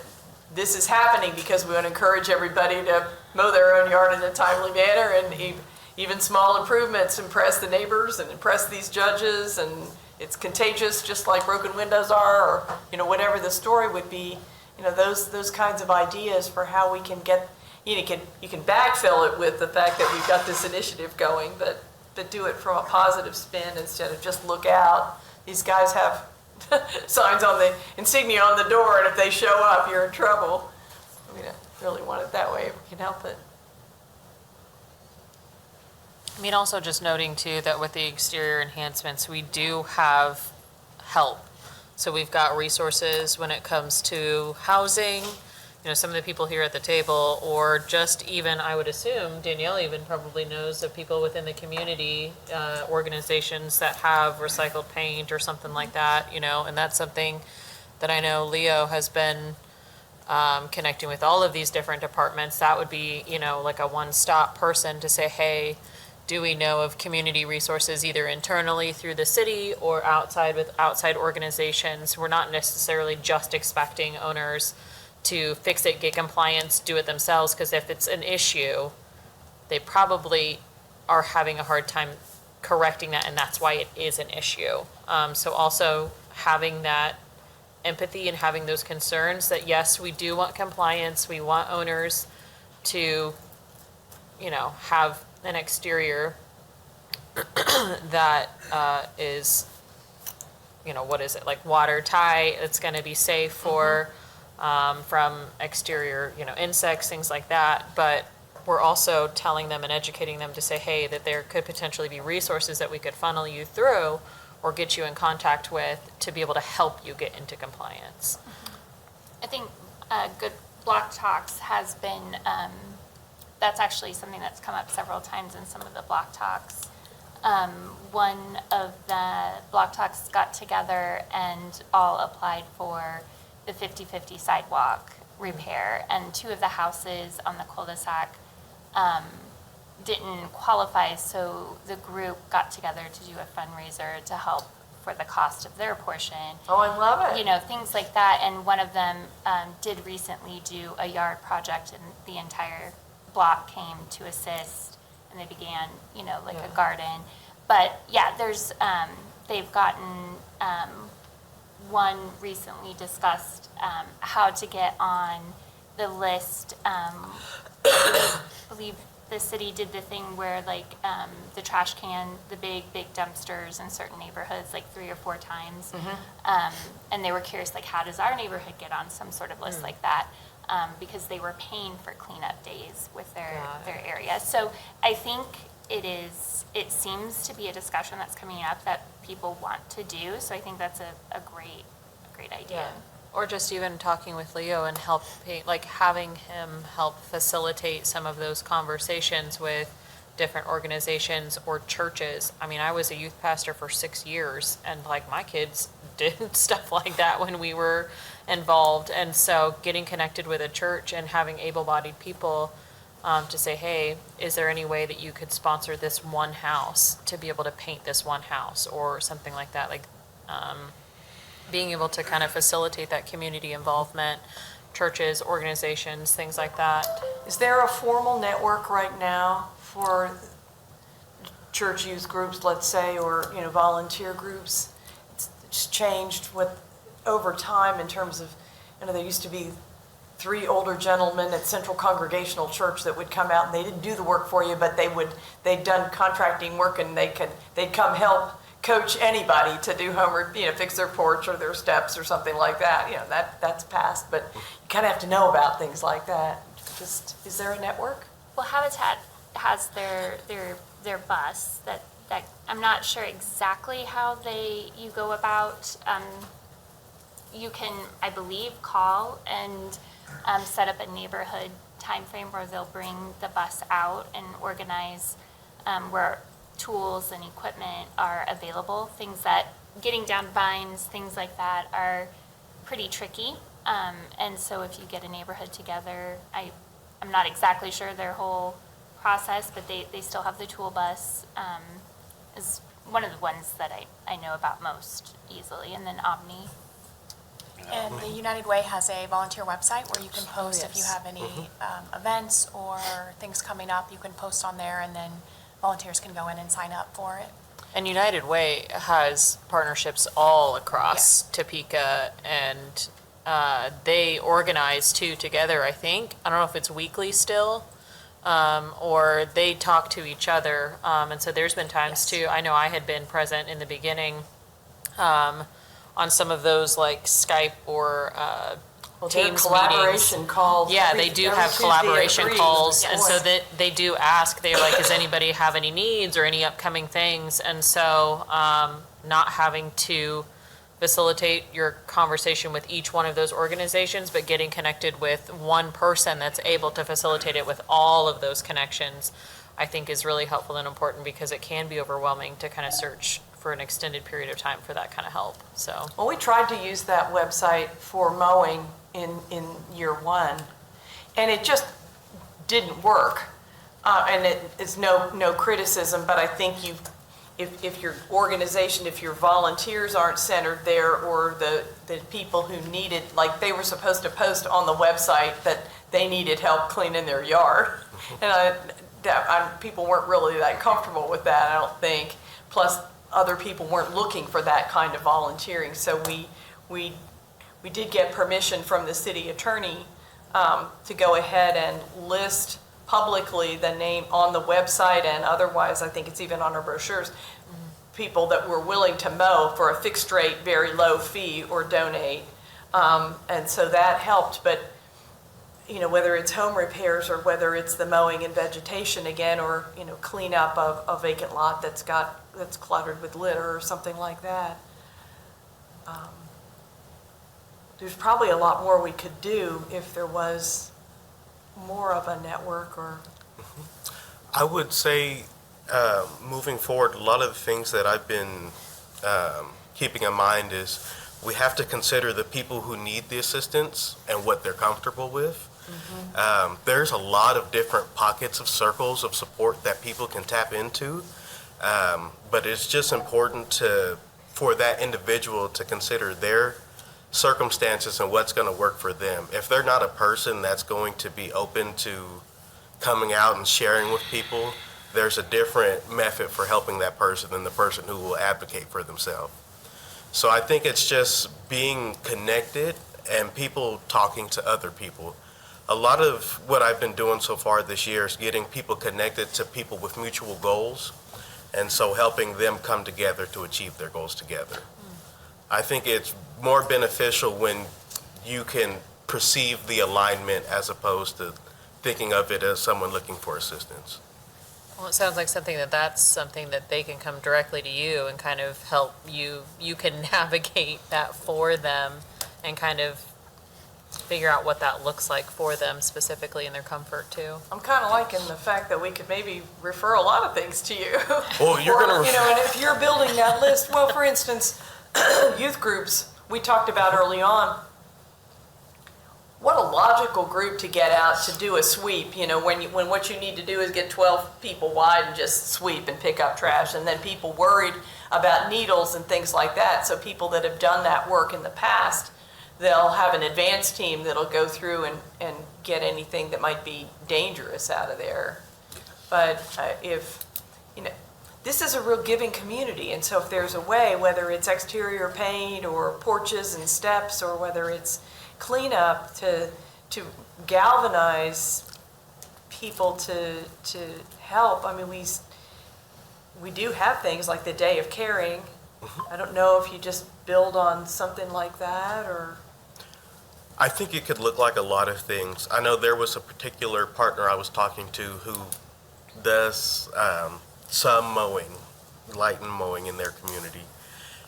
this is happening because we want to encourage everybody to mow their own yard in a timely manner, and even small improvements impress the neighbors and impress these judges, and it's contagious just like broken windows are, or whatever the story would be. Those kinds of ideas for how we can get, you can backfill it with the fact that we've got this initiative going, but do it from a positive spin instead of just look out. These guys have signs on the insignia on the door, and if they show up, you're in trouble. I really want it that way if we can help it. Also just noting too that with the exterior enhancements, we do have help. So we've got resources when it comes to housing, some of the people here at the table, or just even, I would assume, Danielle even probably knows of people within the community, organizations that have recycled paint or something like that, and that's something that I know Leo has been connecting with all of these different departments. That would be, like a one-stop person to say, hey, do we know of community resources either internally through the city or outside with outside organizations? We're not necessarily just expecting owners to fix it, get compliance, do it themselves, because if it's an issue, they probably are having a hard time correcting that, and that's why it is an issue. So also having that empathy and having those concerns that, yes, we do want compliance, we want owners to, have an exterior that is, what is it, like watertight, it's gonna be safe for, from exterior, insects, things like that. But we're also telling them and educating them to say, hey, that there could potentially be resources that we could funnel you through or get you in contact with to be able to help you get into compliance. I think good block talks has been, that's actually something that's come up several times in some of the block talks. One of the block talks got together and all applied for the 50/50 sidewalk repair, and two of the houses on the cul-de-sac didn't qualify, so the group got together to do a fundraiser to help for the cost of their portion. Oh, I love it. You know, things like that. And one of them did recently do a yard project, and the entire block came to assist, and they began, you know, like a garden. But yeah, there's, they've gotten, one recently discussed how to get on the list. I believe the city did the thing where like the trash can, the big dumpsters in certain neighborhoods, like 3 or 4 times. And they were curious, like, how does our neighborhood get on some sort of list like that? Because they were paying for cleanup days with their area. So I think it seems to be a discussion that's coming up that people want to do. So I think that's a great idea. Or just even talking with Leo and having him help facilitate some of those conversations with different organizations or churches. I mean, I was a youth pastor for 6 years, and like my kids did stuff like that when we were involved. And so getting connected with a church and having able-bodied people to say, hey, is there any way that you could sponsor this one house to be able to paint this one house or something like that? Like, being able to kind of facilitate that community involvement, churches, organizations, things like that. Is there a formal network right now for church youth groups, let's say, or, you know, volunteer groups? It's changed over time in terms of, you know, there used to be 3 older gentlemen at Central Congregational Church that would come out, and they didn't do the work for you, but they'd done contracting work, and they'd come help coach anybody to do homework, you know, fix their porch or their steps or something like that. You know, that's passed, but you kind of have to know about things like that. Just, is there a network? Well, Habitat has their bus that I'm not sure exactly how you go about. You can, I believe, call and set up a neighborhood timeframe where they'll bring the bus out and organize where tools and equipment are available. Things that, getting down vines, things like that are pretty tricky. And so if you get a neighborhood together, I'm not exactly sure their whole process, but they still have the tool bus, is one of the ones that I know about most easily, and then Omni. And the United Way has a volunteer website where you can post if you have any events or things coming up, you can post on there, and then volunteers can go in and sign up for it. And United Way has partnerships all across Topeka, and they organize too together, I think. I don't know if it's weekly still, or they talk to each other. And so there's been times too, I know I had been present in the beginning on some of those like Skype or Teams collaboration meetings. calls. Yeah, they do have Tuesday at collaboration 3. calls, and so Yes. that they do ask, they're like, does anybody have any needs or any upcoming things? And so not having to facilitate your conversation with each one of those organizations, but getting connected with one person that's able to facilitate it with all of those connections, I think is really helpful and important, because it can be overwhelming to kind of search for an extended period of time for that kind of help. So, Well, we tried to use that website for mowing in year 1, and it just didn't work. And it's no criticism, but I think if your organization, if your volunteers aren't centered there, or the people who needed, like they were supposed to post on the website that they needed help cleaning their yard, and people weren't really that comfortable with that, I don't think. Plus, other people weren't looking for that kind of volunteering, so we did get permission from the city attorney to go ahead and list publicly the name on the website, and otherwise, I think it's even on our brochures, people that were willing to mow for a fixed rate, very low fee, or donate. And so that helped, but you know, whether it's home repairs or whether it's the mowing and vegetation again, or, you know, cleanup of a vacant lot that's cluttered with litter or something like that. There's probably a lot more we could do if there was more of a network, or. I would say, moving forward, a lot of the things that I've been keeping in mind is we have to consider the people who need the assistance and what they're comfortable with. There's a lot of different pockets of circles of support that people can tap into, but it's just important to for that individual to consider their circumstances and what's going to work for them. If they're not a person that's going to be open to coming out and sharing with people, there's a different method for helping that person than the person who will advocate for themselves. So I think it's just being connected and people talking to other people. A lot of what I've been doing so far this year is getting people connected to people with mutual goals, and so helping them come together to achieve their goals together. I think it's more beneficial when you can perceive the alignment as opposed to thinking of it as someone looking for assistance. Well, it sounds like that's something that they can come directly to you and kind of help you can navigate that for them and kind of figure out what that looks like for them specifically in their comfort too. I'm kind of liking the fact that we could maybe refer a lot of things to you. Well, you're Or, going to you know, and if you're building that list, well, for instance, youth groups, we talked about early on, what a logical group to get out to do a sweep, you know, when what you need to do is get 12 people wide and just sweep and pick up trash, and then people worried about needles and things like that. So people that have done that work in the past, they'll have an advanced team that'll go through and get anything that might be dangerous out of there. But if, you know, this is a real giving community, and so if there's a way, whether it's exterior paint or porches and steps, or whether it's cleanup to galvanize people to help. I mean, we do have things like the Day of Caring. I don't know if you just build on something like that, or... I think it could look like a lot of things. I know there was a particular partner I was talking to who does some mowing, light and mowing in their community,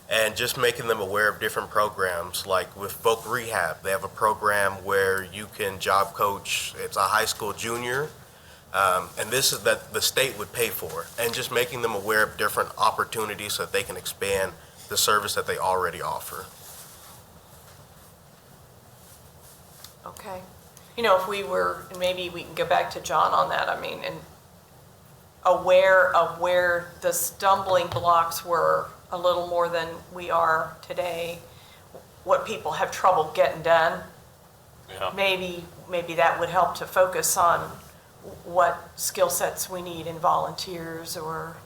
and just making them aware of different programs. Like with Voc Rehab, they have a program where you can job coach. It's a high school junior, and this is that the state would pay for, and just making them aware of different opportunities so that they can expand the service that they already offer. Okay. You know, if we were, and maybe we can go back to John on that, I mean, and aware of where the stumbling blocks were a little more than we are today, what people have trouble getting done. Yeah. Maybe that would help to focus on what skill sets we need in volunteers or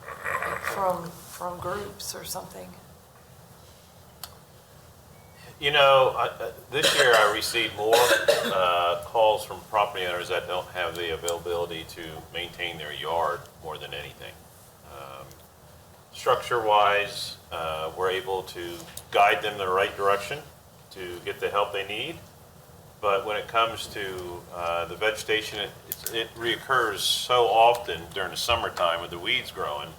from groups or something. You know, this year I received more calls from property owners that don't have the availability to maintain their yard more than anything. Structure-wise, we're able to guide them in the right direction to get the help they need. But when it comes to the vegetation, it reoccurs so often during the summertime with the weeds growing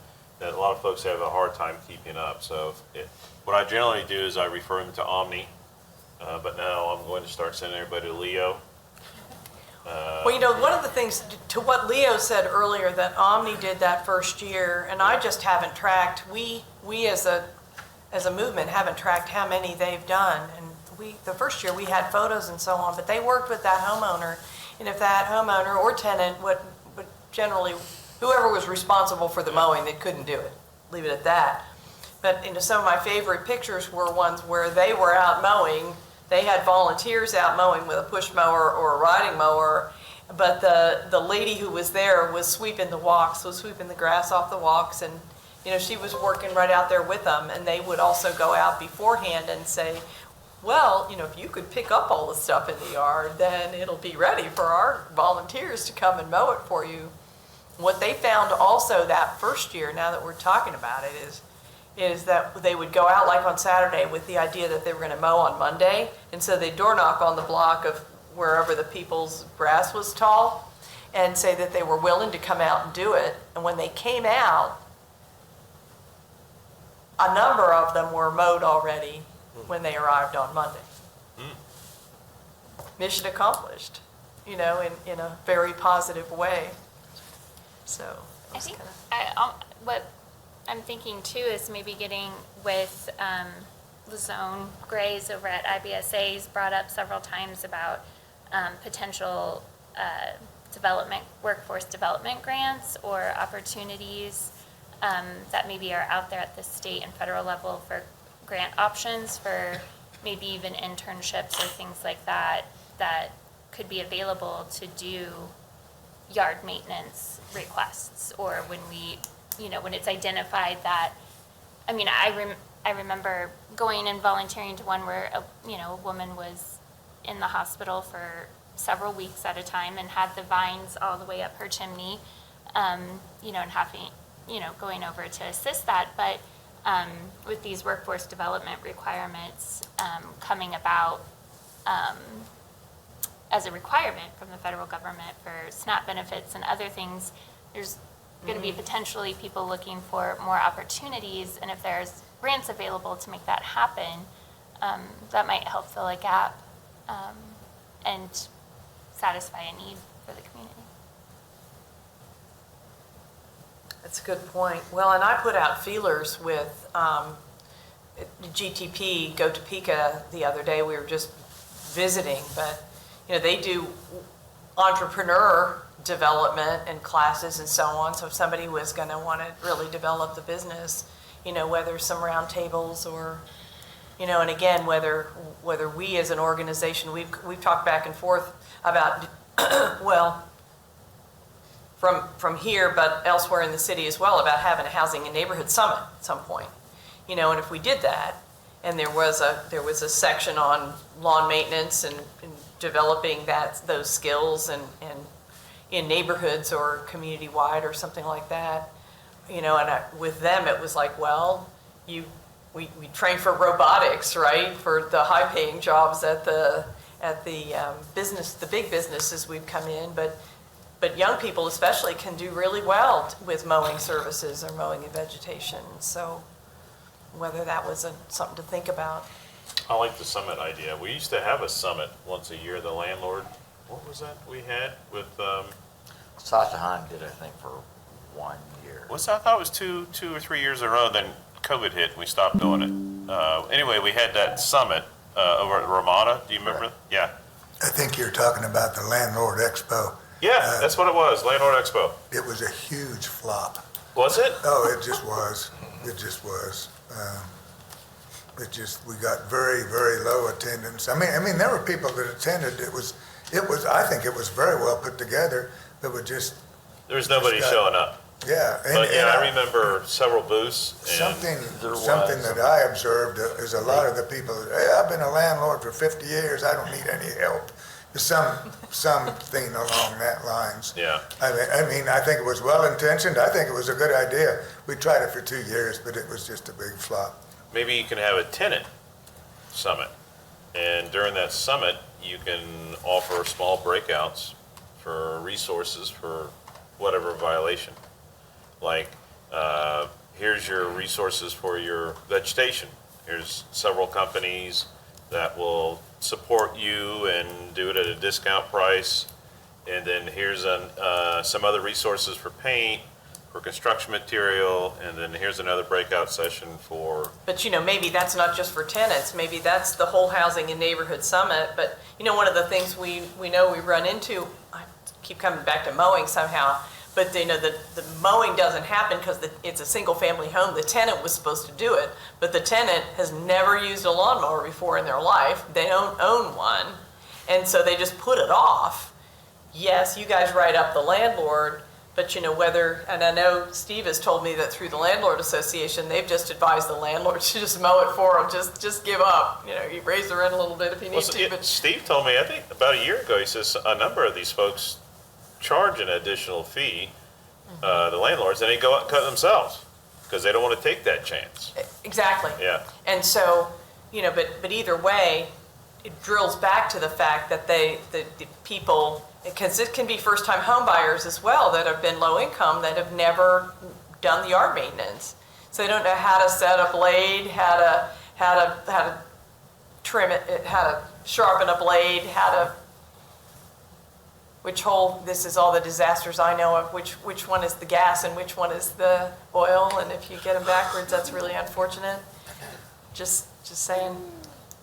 that a lot of folks have a hard time keeping up. So what I generally do is I refer them to Omni, but now I'm going to start sending everybody to Leo. Well, you know, one of the things, to what Leo said earlier, that Omni did that first year, and I just haven't tracked, we as a movement haven't tracked how many they've done. And the first year we had photos and so on, but they worked with that homeowner, and if that homeowner or tenant would generally, whoever was responsible for the mowing, they couldn't do it, leave it at that. But you know, some of my favorite pictures were ones where they were out mowing. They had volunteers out mowing with a push mower or a riding mower, but the lady who was there was sweeping the walks, was sweeping the grass off the walks, and you know, she was working right out there with them. And they would also go out beforehand and say, well, you know, if you could pick up all the stuff in the yard, then it'll be ready for our volunteers to come and mow it for you. What they found also that first year, now that we're talking about it, is that they would go out like on Saturday with the idea that they were going to mow on Monday, and so they'd door knock on the block of wherever the people's grass was tall and say that they were willing to come out and do it. And when they came out, a number of them were mowed already when they arrived on Monday. Mission accomplished, you know, in a very positive way. So I think what I'm thinking too is maybe getting with Lizone Grays over at IBSA's brought up several times about potential workforce development grants or opportunities that maybe are out there at the state and federal level for grant options for maybe even internships or things like that, that could be available to do yard maintenance requests, or when we, when it's identified that, I mean, I remember going and volunteering to one where, a woman was in the hospital for several weeks at a time and had the vines all the way up her chimney, and having, going over to assist that. But with these workforce development requirements coming about as a requirement from the federal government for SNAP benefits and other things, there's going to be potentially people looking for more opportunities, and if there's grants available to make that happen, that might help fill a gap and satisfy a need for the community. That's a good point. Well, and I put out feelers with GTP, Go Topeka, the other day. We were just visiting, but they do entrepreneur development and classes and so on. So if somebody was going to want to really develop the business, whether some round tables or, and again, whether we as an organization, we've talked back and forth about, well, from here, but elsewhere in the city as well, about having a housing and neighborhood summit at some point. And if we did that, and there was a section on lawn maintenance and developing those skills and in neighborhoods or community-wide or something like that, with them it was like, well, we train for robotics, right, for the high-paying jobs at the business, the big businesses we've come in, but young people especially can do really well with mowing services or mowing and vegetation. So whether that was something to think about. I like the summit idea. We used to have a summit once a year, the landlord, what was that we had with, Sasha Hahn did, I think, for 1 year. I thought it was two or 3 years in a row, then COVID hit and we stopped doing it. Anyway, we had that summit over at Ramada. Do you remember? Right. Yeah. I think you're talking about the Landlord Expo. Yeah, that's what it was, Landlord Expo. It was a huge flop. Was it? Oh, it just was. It just was. We got very, very low attendance. I mean, there were people that attended. I think it was very well put together. There was nobody showing up. Yeah. But yeah, I remember several booths. Something that I observed is a lot of the people, hey, I've been a landlord for 50 years. I don't need any help. Something along that lines. Yeah. I mean, I think it was well-intentioned. I think it was a good idea. We tried it for 2 years, but it was just a big flop. Maybe you can have a tenant summit. And during that summit, you can offer small breakouts for resources for whatever violation. Like, here's your resources for your vegetation. Here's several companies that will support you and do it at a discount price. And then here's some other resources for paint, for construction material, and then here's another breakout session for... But maybe that's not just for tenants, maybe that's the whole housing and neighborhood summit. But one of the things we know we run into, I keep coming back to mowing somehow, but the mowing doesn't happen because it's a single family home. The tenant was supposed to do it, but the tenant has never used a lawnmower before in their life. They don't own one, and so they just put it off. Yes, you guys write up the landlord, but whether, and I know Steve has told me that through the Landlord Association, they've just advised the landlord to just mow it for them, just give up. You raise the rent a little bit if you need to. But Steve told me, I think about a year ago, he says a number of these folks charge an additional fee, the landlords, and they go out and cut themselves because they don't want to take that chance. Exactly. Yeah. And so, but either way, it drills back to the fact that the people, because it can be first-time home buyers as well that have been low income that have never done the yard maintenance. So they don't know how to set a blade, how to trim it, how to sharpen a blade, this is all the disasters I know of, which one is the gas and which one is the oil, and if you get them backwards, that's really unfortunate. Just saying.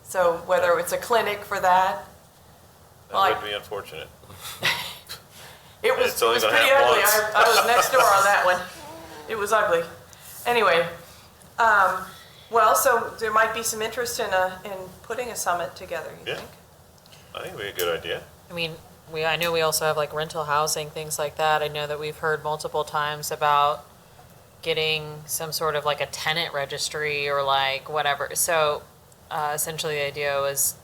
So whether it's a clinic for that. That would be unfortunate. It was It's only pretty gonna happen ugly. once. I was next door on that one. It was ugly. Anyway, Well, so there might be some interest in putting a summit together, you Yeah. think? I think it'd be a good idea. I mean, I know we also have like rental housing, things like that. I know that we've heard multiple times about getting some sort of like a tenant registry or like whatever. So essentially the idea was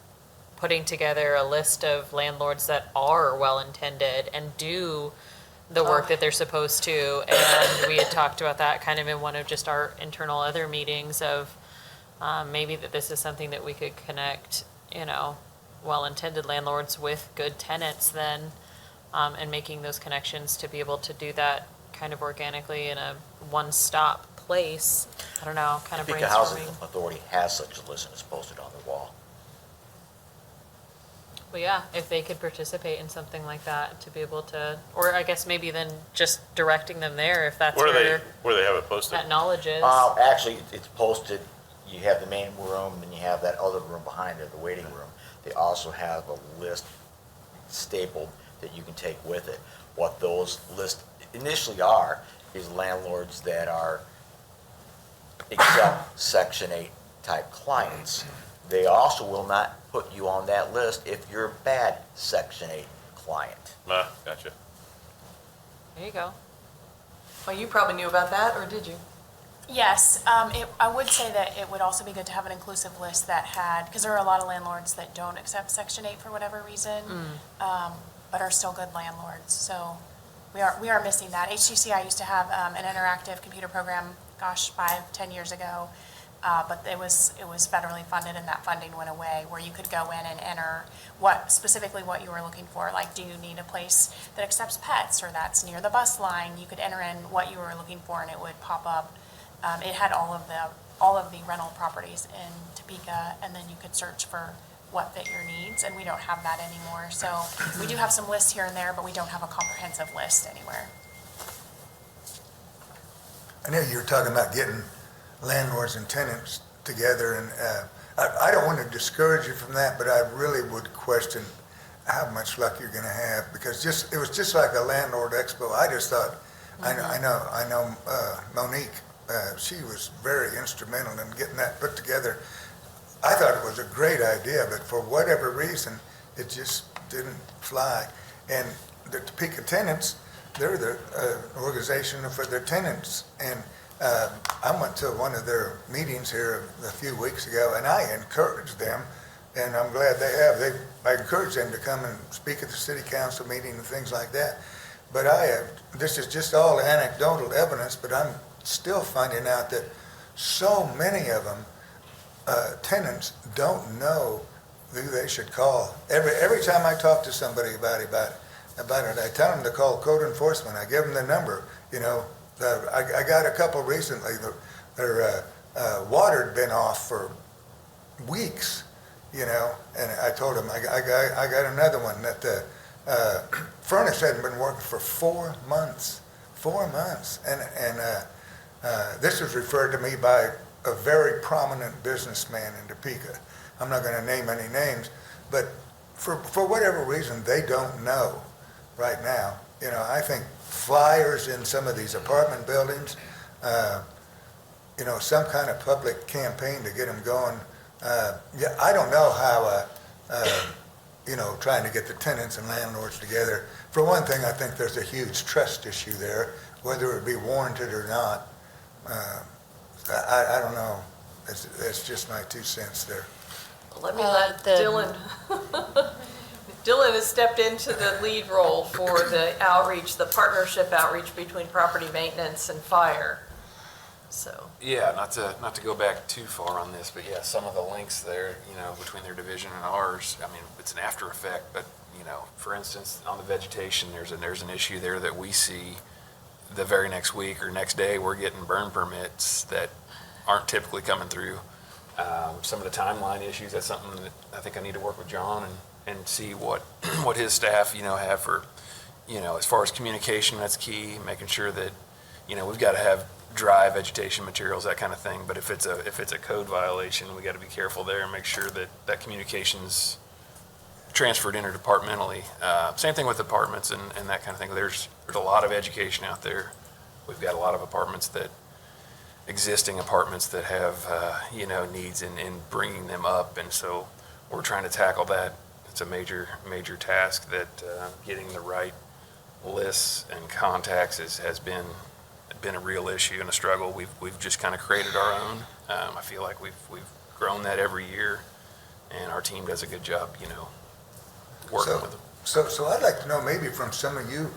putting together a list of landlords that are well-intended and do the work that they're supposed to. And we had talked about that kind of in one of just our internal other meetings of maybe that this is something that we could connect, well-intended landlords with good tenants then, and making those connections to be able to do that kind of organically in a one-stop place. I don't know, kind of Topeka Housing brainstorming. Authority has such a list and it's posted on the wall. Well, yeah, if they could participate in something like that to be able to, or I guess maybe then just directing them there if that's Where where they have it posted? that knowledge is. Actually, it's posted, you have the main room, and you have that other room behind it, the waiting room. They also have a list stapled that you can take with it. What those lists initially are is landlords that are accept Section 8 type clients. They also will not put you on that list if you're a bad Section 8 client. Gotcha. There you go. Well, you probably knew about that, or did you? Yes, I would say that it would also be good to have an inclusive list that had, because there are a lot of landlords that don't accept Section 8 for whatever reason, but are still good landlords. So we are missing that. HTCI used to have an interactive computer program, 5-10 years ago, but it was federally funded, and that funding went away, where you could go in and enter specifically what you were looking for. Like, do you need a place that accepts pets or that's near the bus line? You could enter in what you were looking for, and it would pop up. It had all of the rental properties in Topeka, and then you could search for what fit your needs, and we don't have that anymore. So we do have some lists here and there, but we don't have a comprehensive list anywhere. I know you were talking about getting landlords and tenants together, and I don't want to discourage you from that, but I really would question how much luck you're going to have, because it was just like a landlord expo. I just thought, I know Monique, she was very instrumental in getting that put together. I thought it was a great idea, but for whatever reason, it just didn't fly. And the Topeka tenants, they're the organization for their tenants. And I went to one of their meetings here a few weeks ago, and I encouraged them, and I'm glad they have. I encouraged them to come and speak at the city council meeting and things like that. But this is just all anecdotal evidence, but I'm still finding out that so many of them, tenants, don't know who they should call. Every time I talk to somebody about it, I tell them to call code enforcement. I give them the number. I got a couple recently. Their water had been off for weeks, and I told them I got another one that the furnace hadn't been working for 4 months. 4 months, and this was referred to me by a very prominent businessman in Topeka. I'm not going to name any names, but for whatever reason, they don't know right now. I think flyers in some of these apartment buildings, some kind of public campaign to get them going. I don't know how, trying to get the tenants and landlords together. For one thing, I think there's a huge trust issue there, whether it be warranted or not. I don't know. That's just my 2 cents there. Let me let Dylan. Dylan has stepped into the lead role for the outreach, the partnership outreach between property maintenance and fire. So. Yeah, not to go back too far on this, but yeah, some of the links there, between their division and ours, I mean, it's an after effect, but, for instance, on the vegetation, there's an issue there that we see the very next week or next day. We're getting burn permits that aren't typically coming through. Some of the timeline issues, that's something that I think I need to work with John and see what his staff, have for, as far as communication, that's key, making sure that, we've got to have dry vegetation materials, that kind of thing. But if it's a code violation, we got to be careful there and make sure that communication's transferred interdepartmentally. Same thing with apartments and that kind of thing. There's a lot of education out there. We've got a lot of apartments that existing apartments that have, needs and bringing them up. And so we're trying to tackle that. It's a major task that getting the right lists and contacts has been a real issue and a struggle. We've just kind of created our own. I feel like we've grown that every year, and our team does a good job, working with them. So I'd like to know, maybe from some of you,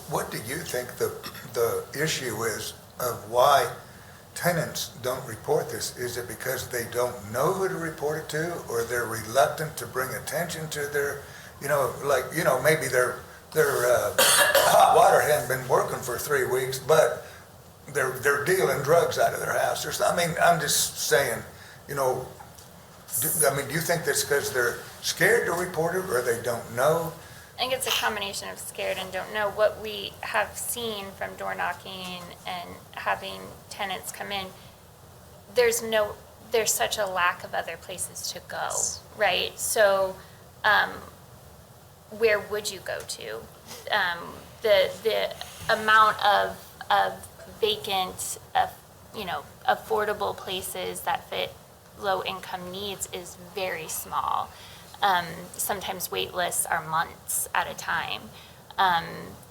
what do you think the issue is of why tenants don't report this? Is it because they don't know who to report it to, or they're reluctant to bring attention to their, maybe their hot water hadn't been working for 3 weeks, but they're dealing drugs out of their house or something? I mean, I'm just saying, do you think that's because they're scared to report it, or they don't know? I think it's a combination of scared and don't know. What we have seen from door knocking and having tenants come in, there's such a lack of other places to go, right? So, where would you go to? The amount of vacant, affordable places that fit low-income needs is very small. Sometimes wait lists are months at a time.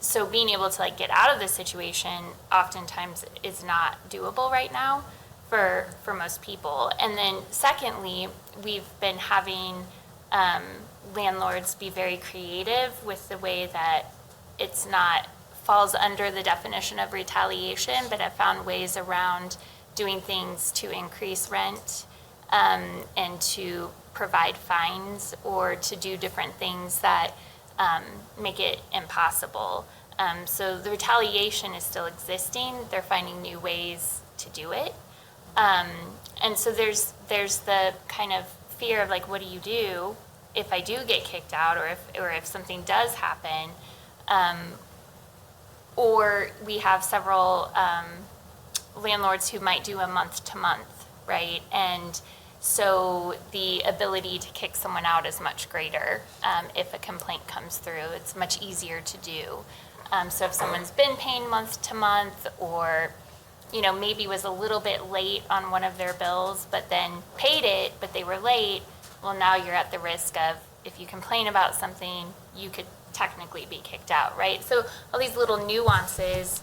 So being able to get out of this situation oftentimes is not doable right now for most people. And then secondly, we've been having landlords be very creative with the way that it's not falls under the definition of retaliation, but have found ways around doing things to increase rent and to provide fines or to do different things that make it impossible. So the retaliation is still existing. They're finding new ways to do it. And so there's the kind of fear of what do you do if I do get kicked out, or if something does happen. Or we have several landlords who might do a month to month, right? And so the ability to kick someone out is much greater if a complaint comes through. It's much easier to do. So if someone's been paying month to month, or maybe was a little bit late on one of their bills, but then paid it, but they were late, well, now you're at the risk of, if you complain about something, you could technically be kicked out, right? So all these little nuances,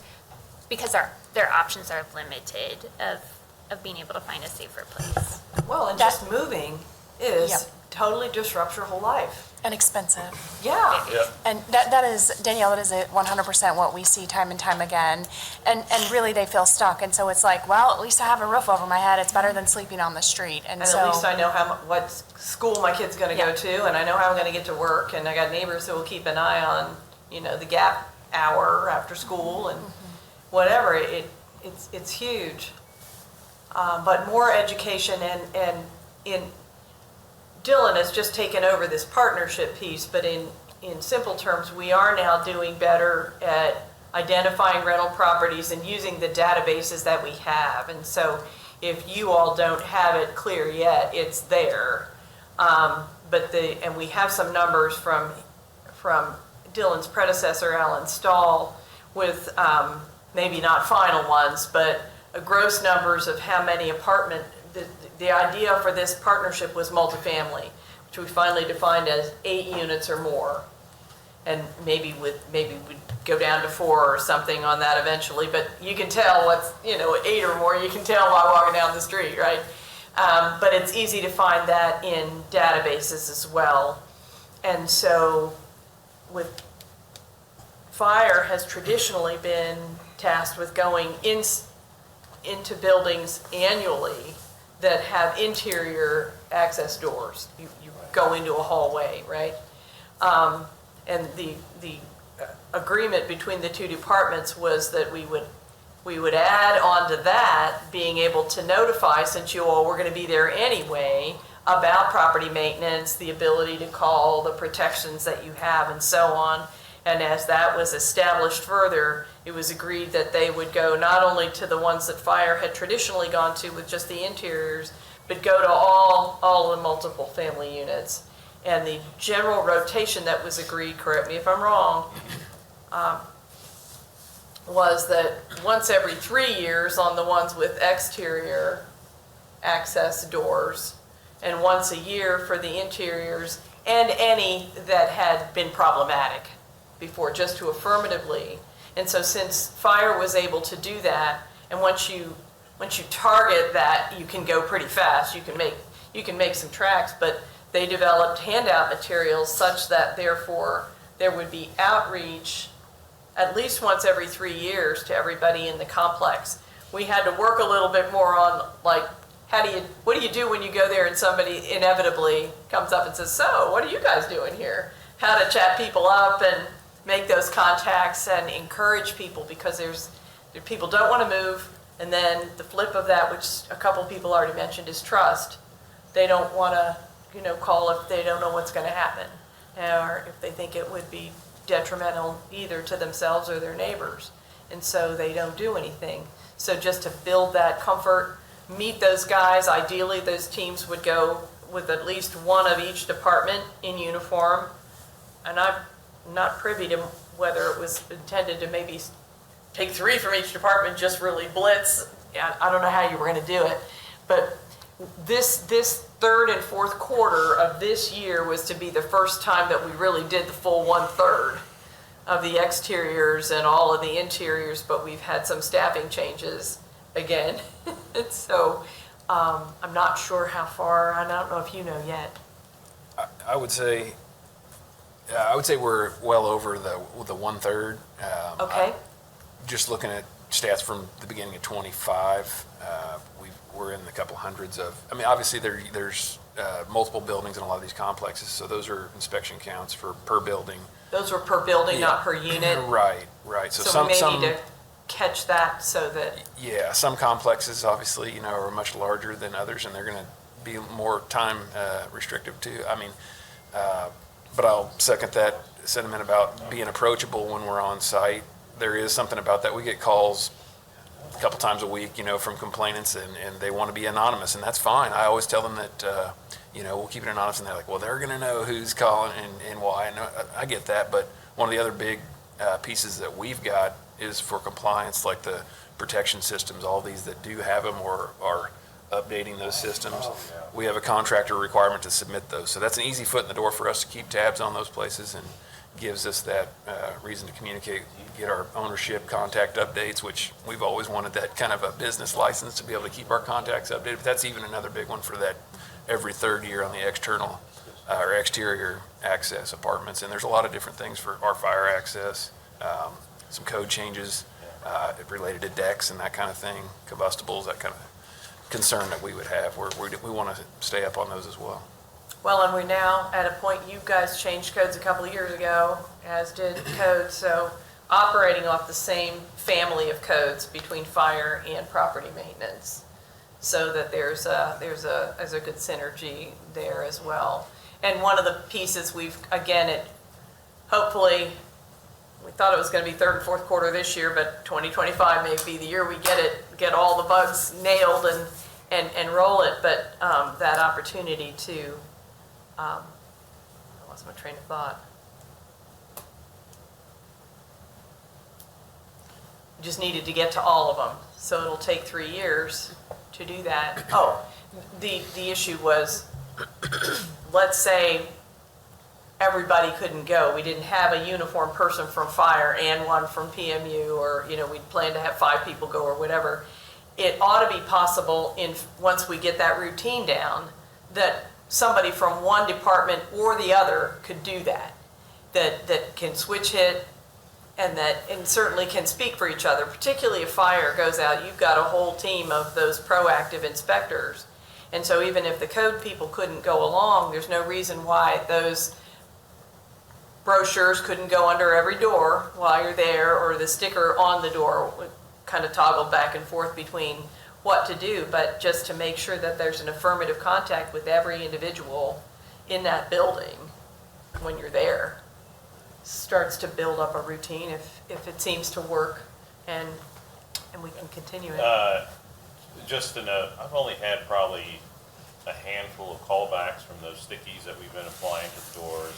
because their options are limited of being able to find a safer place. Well, and just moving is totally disrupts your whole life. And expensive. Yeah. And that is, Danielle, that is 100% what we see time and time again. And really they feel stuck. And so it's well, at least I have a roof over my head. It's better than sleeping on the street. And so, at least I know what school my kid's going to go to, and I know how I'm going to get to work. And I got neighbors who will keep an eye on, the gap hour after school and whatever. It's huge. But more education and in Dylan has just taken over this partnership piece, but in simple terms, we are now doing better at identifying rental properties and using the databases that we have. And so if you all don't have it clear yet, it's there. And we have some numbers from Dylan's predecessor, Alan Stahl, with maybe not final ones, but gross numbers of how many the idea for this partnership was multifamily, which we finally defined as 8 units or more. And maybe we'd go down to 4 or something on that eventually, but you can tell what's, 8 or more, you can tell by walking down the street, right? But it's easy to find that in databases as well. And so with fire has traditionally been tasked with going into buildings annually that have interior access doors. You go into a hallway, right? And the agreement between the two departments was that we would add on to that being able to notify, since you all were going to be there anyway, about property maintenance, the ability to call, the protections that you have, and so on. And as that was established further, it was agreed that they would go not only to the ones that fire had traditionally gone to with just the interiors, but go to all the multiple family units. And the general rotation that was agreed, correct me if I'm wrong, was that once every 3 years on the ones with exterior access doors, and once a year for the interiors, and any that had been problematic before, just to affirmatively. And so since fire was able to do that, and once you target that, you can go pretty fast. You can make some tracks, but they developed handout materials such that therefore there would be outreach at least once every 3 years to everybody in the complex. We had to work a little bit more on, like, what do you do when you go there and somebody inevitably comes up and says, so what are you guys doing here? How to chat people up and make those contacts and encourage people, because people don't want to move. And then the flip of that, which a couple people already mentioned, is trust. They don't want to, call if they don't know what's going to happen, or if they think it would be detrimental either to themselves or their neighbors. And so they don't do anything. So just to build that comfort, meet those guys. Ideally, those teams would go with at least one of each department in uniform. And I'm not privy to whether it was intended to maybe take 3 from each department, just really blitz. I don't know how you were going to do it. But this third and fourth quarter of this year was to be the first time that we really did the full 1/3 of the exteriors and all of the interiors, but we've had some staffing changes again. So I'm not sure how far. I don't know if you know yet. I would say we're well over the 1/3. Okay. Just looking at stats from the beginning of 25, we're in the couple hundreds of. I mean, obviously there's multiple buildings in a lot of these complexes, so those are inspection counts for per building. Those were per building, Yeah. not per unit. Right. So we may need to catch that so that. Yeah, some complexes obviously, are much larger than others, and they're going to be more time restrictive too. I mean, but I'll second that sentiment about being approachable when we're on site. There is something about that. We get calls a couple times a week, from complainants, and they want to be anonymous, and that's fine. I always tell them that, we'll keep it anonymous, and they're like, well, they're going to know who's calling and why. And I get that, but one of the other big pieces that we've got is for compliance, like the protection systems, all these that do have them or are updating those systems. We have a contractor requirement to submit those. So that's an easy foot in the door for us to keep tabs on those places, and gives us that reason to communicate, get our ownership contact updates, which we've always wanted that kind of a business license to be able to keep our contacts updated. But that's even another big one for that every 3rd year on the external or exterior access apartments. And there's a lot of different things for our fire access, some code changes related to decks and that kind of thing, combustibles, that kind of concern that we would have. We want to stay up on those as well. Well, and we're now at a point, you guys changed codes a couple of years ago, as did codes, so operating off the same family of codes between fire and property maintenance, so that there's a good synergy there as well. And one of the pieces hopefully, we thought it was going to be 3rd and 4th quarter this year, but 2025 may be the year we get all the bugs nailed and roll it. But that opportunity to, I lost my train of thought. Just needed to get to all of them, so it'll take 3 years to do that. Oh, the issue was, let's say everybody couldn't go. We didn't have a uniform person from fire and one from PMU, or we'd planned to have 5 people go or whatever. It ought to be possible once we get that routine down, that somebody from one department or the other could do that can switch hit, and certainly can speak for each other. Particularly if fire goes out, you've got a whole team of those proactive inspectors. And so even if the code people couldn't go along, there's no reason why those brochures couldn't go under every door while you're there, or the sticker on the door would kind of toggle back and forth between what to do, but just to make sure that there's an affirmative contact with every individual in that building when you're there. Starts to build up a routine if it seems to work, and we can continue it. Just to note, I've only had probably a handful of callbacks from those stickies that we've been applying to the doors.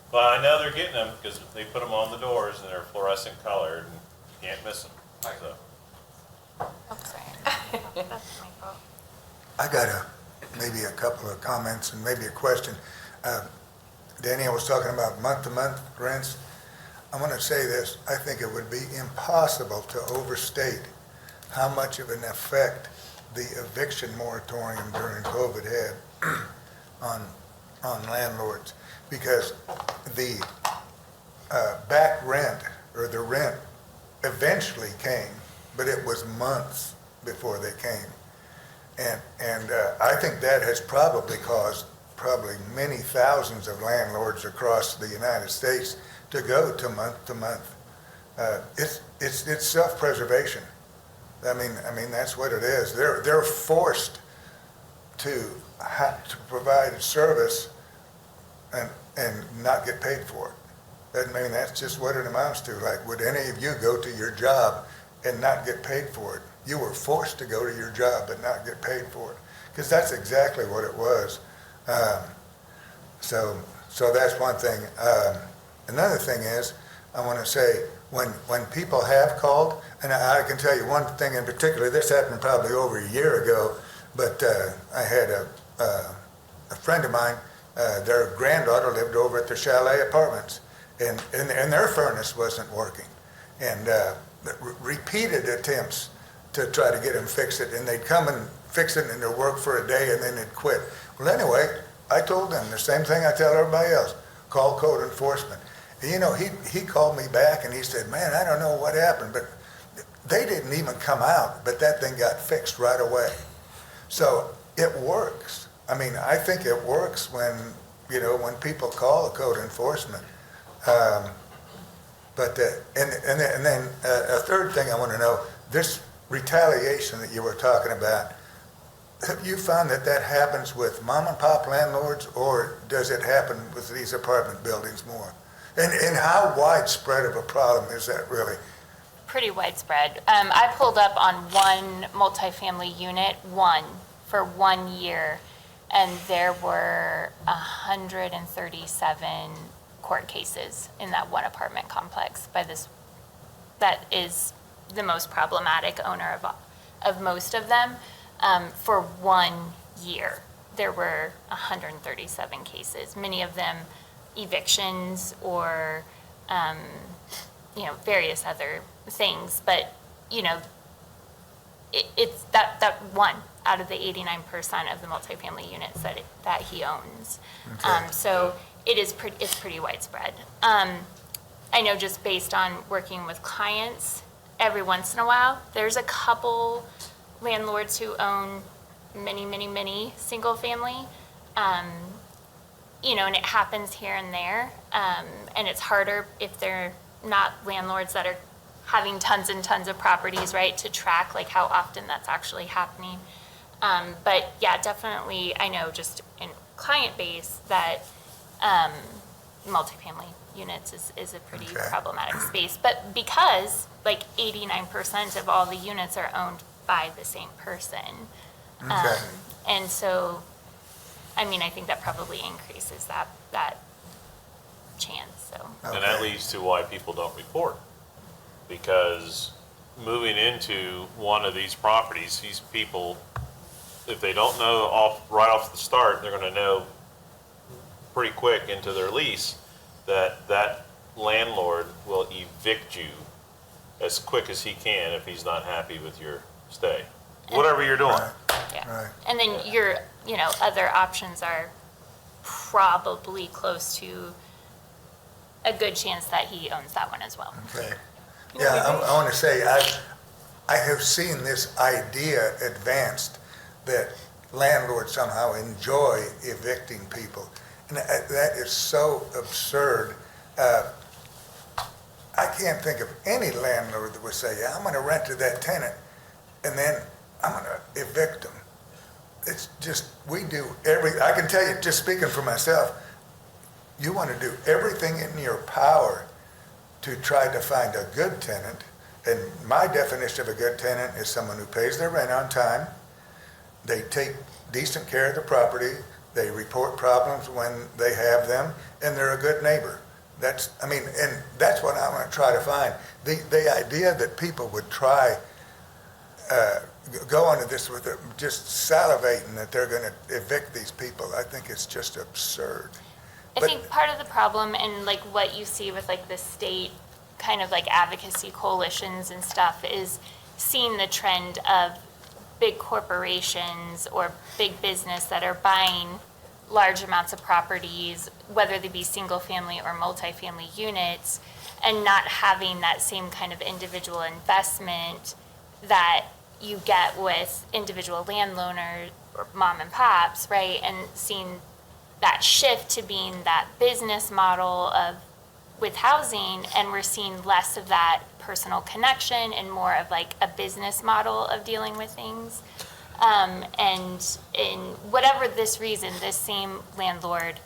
But I know they're getting them because they put them on the doors and they're fluorescent colored. Can't miss them, so. Oh, sorry. That's my fault. I got maybe a couple of comments and maybe a question. Danielle was talking about month-to-month rents. I'm going to say this, I think it would be impossible to overstate how much of an effect the eviction moratorium during COVID had on landlords, because the back rent, or the rent, eventually came, but it was months before they came. And I think that has probably caused many thousands of landlords across the United States to go to month. It's self-preservation. I mean that's what it is. They're forced to provide a service and not get paid for it. I mean, that's just what it amounts to. Like, would any of you go to your job and not get paid for it? You were forced to go to your job but not get paid for it, because that's exactly what it was. So that's one thing. Another thing is, I want to say, when people have called, and I can tell you one thing in particular, this happened probably over a year ago, but I had a friend of mine, their granddaughter lived over at the Chalet Apartments, and their furnace wasn't working. And repeated attempts to try to get them fix it, and they'd come and fix it and they'd work for a day and then they'd quit. Well, anyway, I told them the same thing I tell everybody else: call code enforcement. And, you know, he called me back and he said, "Man, I don't know what happened, but they didn't even come out, but that thing got fixed right away." So it works. I mean, I think it works when people call code enforcement. But then a third thing I want to know, this retaliation that you were talking about, have you found that happens with mom and pop landlords, or does it happen with these apartment buildings more? And how widespread of a problem is that really? Pretty widespread. I pulled up on one multifamily unit, for 1 year, and there were 137 court cases in that one apartment complex by this. That is the most problematic owner of most of them. For 1 year, there were 137 cases, many of them evictions or, various other things. But, it's that one out of the 89% of the multifamily units that he owns. Okay. So it's pretty widespread. I know, just based on working with clients, every once in a while, there's a couple landlords who own many single family, and it happens here and there. And it's harder if they're not landlords that are having tons and tons of properties, right, to track like how often that's actually happening. But yeah, definitely, I know just in client base that multifamily units is a pretty problematic space. But because like 89% of all the units are owned by the same person. And so, I mean, I think that probably increases that chance, so. And that leads to why people don't report. Because moving into one of these properties, these people, if they don't know right off the start, they're gonna know pretty quick into their lease that landlord will evict you as quick as he can if he's not happy with your stay, whatever you're doing. Yeah. Right. And then your, other options are probably close to a good chance that he owns that one as well. Okay. Yeah, I want to say, I have seen this idea advanced that landlords somehow enjoy evicting people. And that is so absurd. I can't think of any landlord that would say, "Yeah, I'm going to rent to that tenant, and then I'm going to evict them." It's just, I can tell you, just speaking for myself, you want to do everything in your power to try to find a good tenant. And my definition of a good tenant is someone who pays their rent on time, they take decent care of the property, they report problems when they have them, and they're a good neighbor. That's, I mean, and that's what I'm gonna try to find. The idea that people would try, go into this with just salivating that they're gonna evict these people, I think it's just absurd. I But- think part of the problem and like what you see with like the state kind of like advocacy coalitions and stuff is seeing the trend of big corporations or big business that are buying large amounts of properties, whether they be single family or multifamily units, and not having that same kind of individual investment that you get with individual landowners or mom and pops, right? And seeing that shift to being that business model of with housing, and we're seeing less of that personal connection and more of like a business model of dealing with things. And in whatever this reason, this same landlord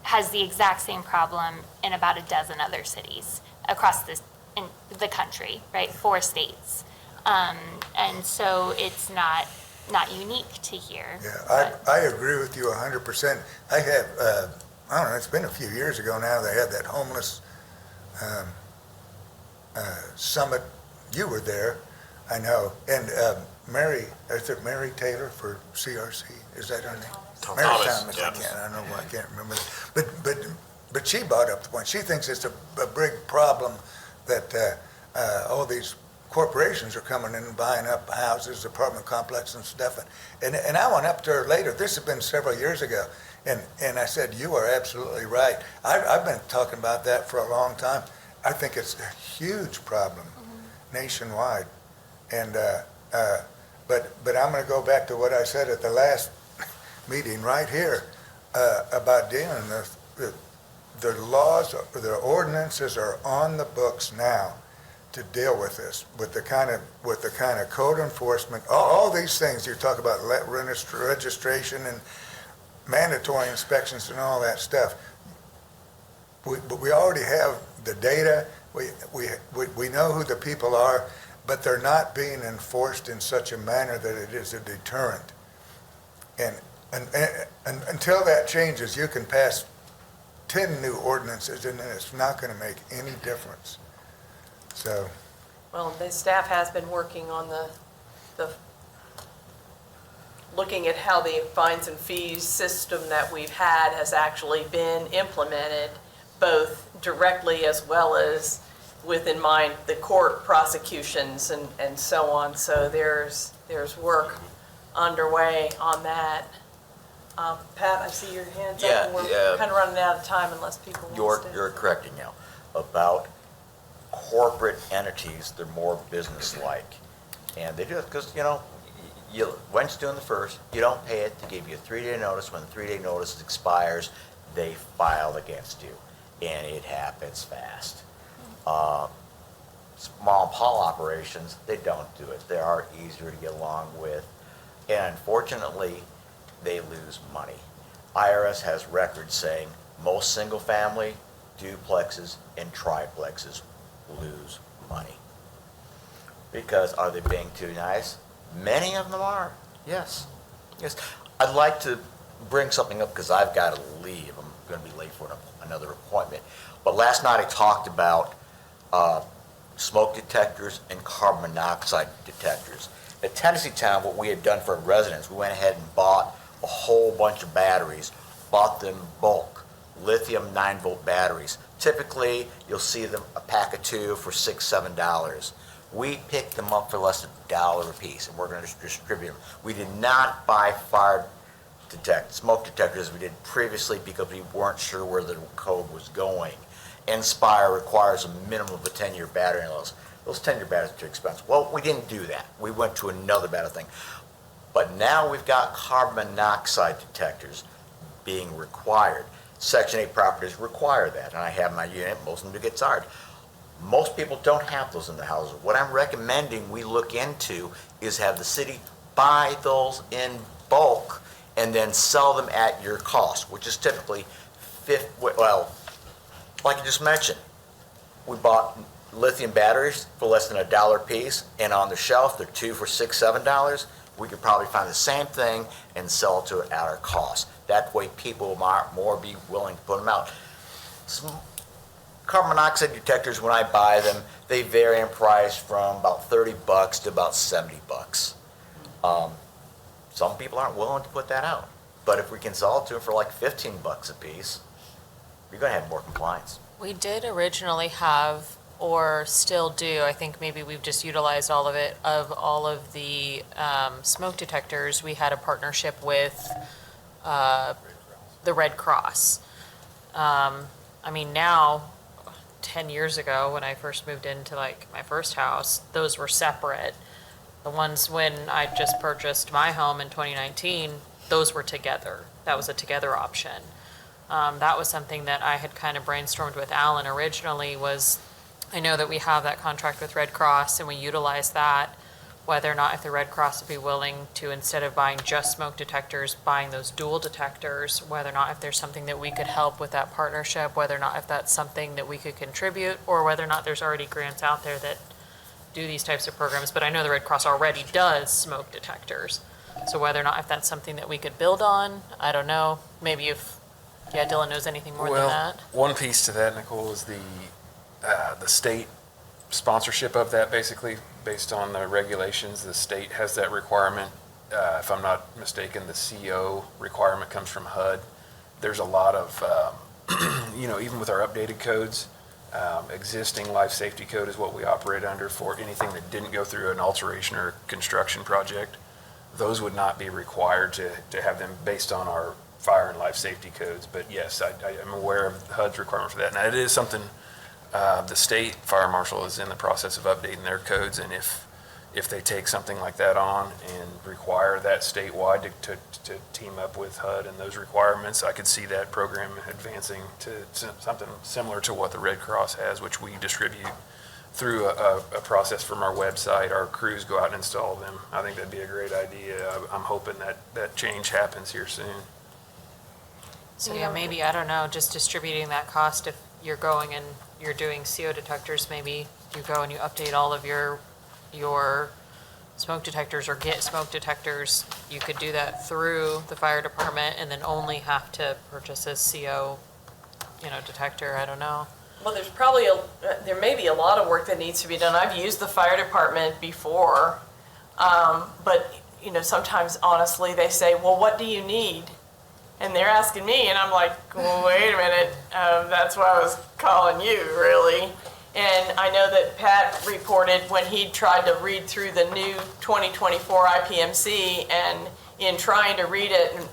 has the exact same problem in about a dozen other cities across in the country, right? 4 states. And so it's not unique to here. Yeah, I agree with you 100%. I have, I don't know, it's been a few years ago now, they had that homeless summit. You were there, I know. And is it Mary Taylor for CRC? Is that her name? Mary Thomas, yeah. I don't know why I can't remember that. But she brought up the point. She thinks it's a big problem that all these corporations are coming in and buying up houses, apartment complexes and stuff. And I went up to her later, this has been several years ago, and I said, you are absolutely right. I've been talking about that for a long time. I think it's a huge problem nationwide. And, but I'm gonna go back to what I said at the last meeting right here, about dealing with the laws, the ordinances are on the books now to deal with this, with the kind of code enforcement, all these things you talk about, registration and mandatory inspections and all that stuff. But we already have the data, we know who the people are, but they're not being enforced in such a manner that it is a deterrent. And until that changes, you can pass 10 new ordinances and it's not gonna make any difference. So, Well, the staff has been working on the looking at how the fines and fees system that we've had has actually been implemented, both directly as well as with in mind the court prosecutions and so on. So there's work underway on that. Pat, I see your hands up, and we're kind of running out of time unless people want to stay. You're correcting now about corporate entities. They're more business-like, and they do it because once doing the first, you don't pay it. They give you a 3-day notice. When the 3-day notice expires, they file against you, and it happens fast. Small and pop operations, they don't do it. They are easier to get along with, and unfortunately, they lose money. IRS has records saying most single-family duplexes and triplexes lose money. Because are they being too nice? Many of them are, yes. Yes. I'd like to bring something up because I've got to leave. I'm going to be late for another appointment. But last night I talked about smoke detectors and carbon monoxide detectors. At Tennessee Town, what we had done for residents, we went ahead and bought a whole bunch of batteries, bought them bulk, lithium 9-volt batteries. Typically, you'll see them a pack of 2 for $6, $7. We picked them up for less than $1 a piece, and we're going to distribute them. We did not buy smoke detectors as we did previously because we weren't sure where the code was going. Inspire requires a minimum of a 10-year battery in those. Those 10-year batteries are too expensive. Well, we didn't do that. We went to another battery thing. But now we've got carbon monoxide detectors being required. Section 8 properties require that, and I have my unit. Most of them do get charged. Most people don't have those in their houses. What I'm recommending we look into is have the city buy those in bulk and then sell them at your cost, which is typically like I just mentioned, we bought lithium batteries for less than $1 a piece, and on the shelf they're 2 for $6, $7. We could probably find the same thing and sell it to it at our cost. That way people might more be willing to put them out. carbon monoxide detectors, when I buy them, they vary in price from about $30 to about $70. Some people aren't willing to put that out. But if we can sell it to them for like $15 a piece, you're gonna have more compliance. We did originally have, or still do, I think maybe we've just utilized all of it, of all of the smoke detectors, we had a partnership with the Red Cross. I mean, now, 10 years ago, when I first moved into like my first house, those were separate. The ones when I just purchased my home in 2019, those were together. That was a together option. That was something that I had kind of brainstormed with Alan originally was, I know that we have that contract with Red Cross and we utilize that, whether or not if the Red Cross would be willing to, instead of buying just smoke detectors, buying those dual detectors, whether or not if there's something that we could help with that partnership, whether or not if that's something that we could contribute, or whether or not there's already grants out there that do these types of programs. But I know the Red Cross already does smoke detectors. So whether or not if that's something that we could build on, I don't know. Maybe if, Dylan knows anything more than that. One piece to that, Nicole, is the state sponsorship of that, basically, based on the regulations. The state has that requirement. If I'm not mistaken, the CO requirement comes from HUD. There's a lot of, even with our updated codes, existing life safety code is what we operate under for anything that didn't go through an alteration or construction project. Those would not be required to have them based on our fire and life safety codes. But yes, I am aware of HUD's requirement for that. And it is something the state fire marshal is in the process of updating their codes. And if they take something like that on and require that statewide to team up with HUD and those requirements, I could see that program advancing to something similar to what the Red Cross has, which we distribute through a process from our website. Our crews go out and install them. I think that'd be a great idea. I'm hoping that change happens here soon. So yeah, maybe, I don't know, just distributing that cost if you're going and you're doing CO detectors, maybe you go and you update all of your smoke detectors or get smoke detectors. You could do that through the fire department and then only have to purchase a CO, detector, I don't know. Well, there may be a lot of work that needs to be done. I've used the fire department before, but, sometimes honestly, they say, well, what do you need? And they're asking me, and I'm like, well, wait a minute, that's why I was calling you, really. And I know that Pat reported when he tried to read through the new 2024 IPMC, and in trying to read it, and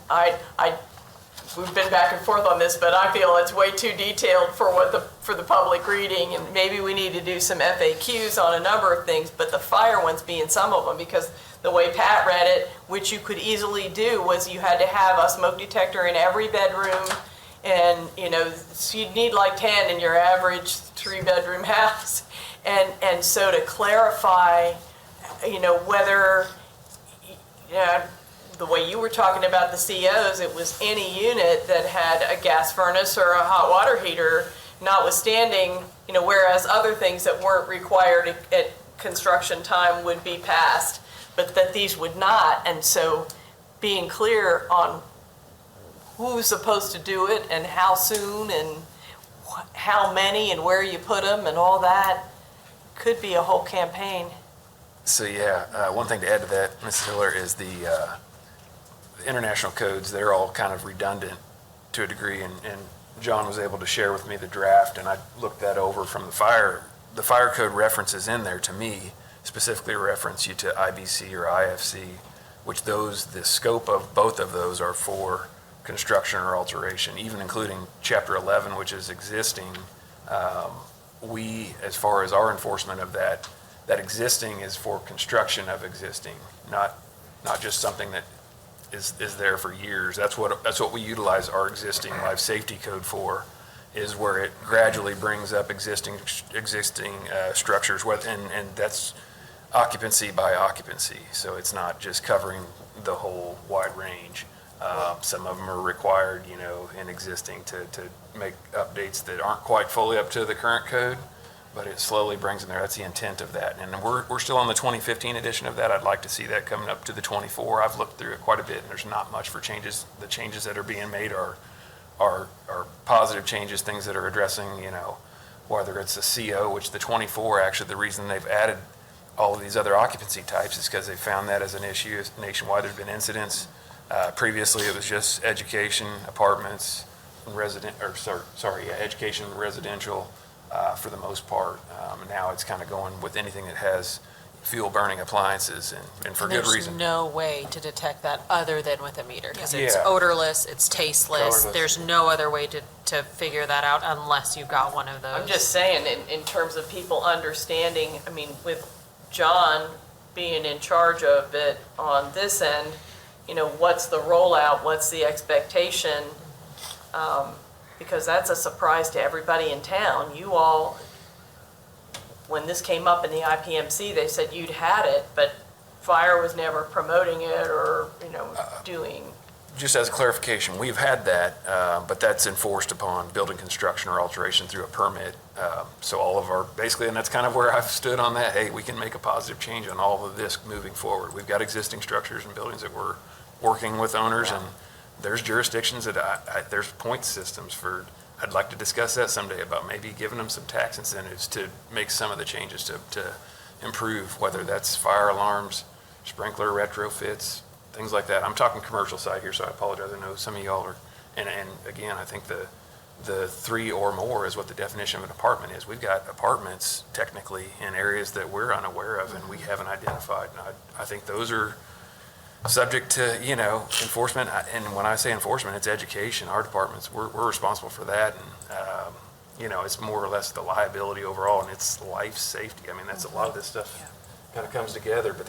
we've been back and forth on this, but I feel it's way too detailed for the public reading, and maybe we need to do some FAQs on a number of things, but the fire ones being some of them, because the way Pat read it, which you could easily do, was you had to have a smoke detector in every bedroom, and so you'd need like 10 in your average 3-bedroom house, and so to clarify, whether the way you were talking about the COs, it was any unit that had a gas furnace or a hot water heater, notwithstanding, whereas other things that weren't required at construction time would be passed, but that these would not. And so being clear on who's supposed to do it and how soon and how many and where you put them and all that could be a whole campaign. So yeah, one thing to add to that, Mrs. Hiller, is the international codes. They're all kind of redundant to a degree, and John was able to share with me the draft, and I looked that over from the fire code references in there to me specifically reference you to IBC or IFC, which the scope of both of those are for construction or alteration, even including Chapter 11, which is existing. We, as far as our enforcement of that existing is for construction of existing, not just something that is there for years. That's what we utilize our existing life safety code for, is where it gradually brings up existing structures, and that's occupancy by occupancy. So it's not just covering the whole wide range. Some of them are required, in existing to make updates that aren't quite fully up to the current code, but it slowly brings them there. That's the intent of that. And we're still on the 2015 edition of that. I'd like to see that coming up to the 24. I've looked through it quite a bit, and there's not much for changes. The changes that are being made are positive changes, things that are addressing, whether it's a CO, which the 24, actually, the reason they've added all of these other occupancy types is because they found that as an issue nationwide. There's been incidents. Previously, it was just education, apartments, education, residential, for the most part. Now it's kind of going with anything that has fuel burning appliances and for good reason. There's no way to detect that other than with a meter, because it's Yeah. odorless, it's tasteless. Colorless. There's no other way to figure that out unless you've got one of those. I'm just saying, in terms of people understanding, I mean, with John being in charge of it on this end, what's the rollout, what's the expectation? Because that's a surprise to everybody in town. You all, when this came up in the IPMC, they said you'd had it, but fire was never promoting it or, doing. Just as a clarification, we've had that, but that's enforced upon building construction or alteration through a permit. So all of our, basically, and that's kind of where I've stood on that. Hey, we can make a positive change on all of this moving forward. We've got existing structures and buildings that we're working with owners, and there's jurisdictions that there's point systems for. I'd like to discuss that someday about maybe giving them some tax incentives to make some of the changes to improve, whether that's fire alarms, sprinkler retrofits, things like that. I'm talking commercial side here, so I apologize. I know some of y'all are, and again, I think the 3 or more is what the definition of an apartment is. We've got apartments technically in areas that we're unaware of and we haven't identified. And I think those are subject to, enforcement. And when I say enforcement, it's education. Our departments, we're responsible for that. And, it's more or less the liability overall, and it's life safety. I mean, that's a lot of this stuff kind of comes together, but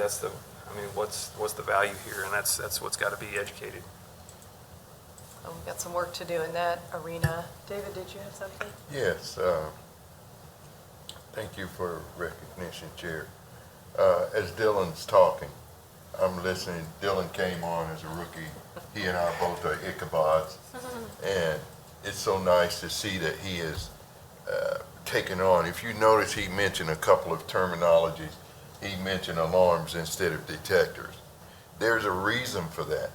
what's the value here? And that's what's got to be educated. We've got some work to do in that arena. David, did you have something? Yes, thank you for recognition, Chair. As Dylan's talking, I'm listening. Dylan came on as a rookie. He and I both are Ichabods. And it's so nice to see that he is taken on. If you notice, he mentioned a couple of terminologies. He mentioned alarms instead of detectors. There's a reason for that.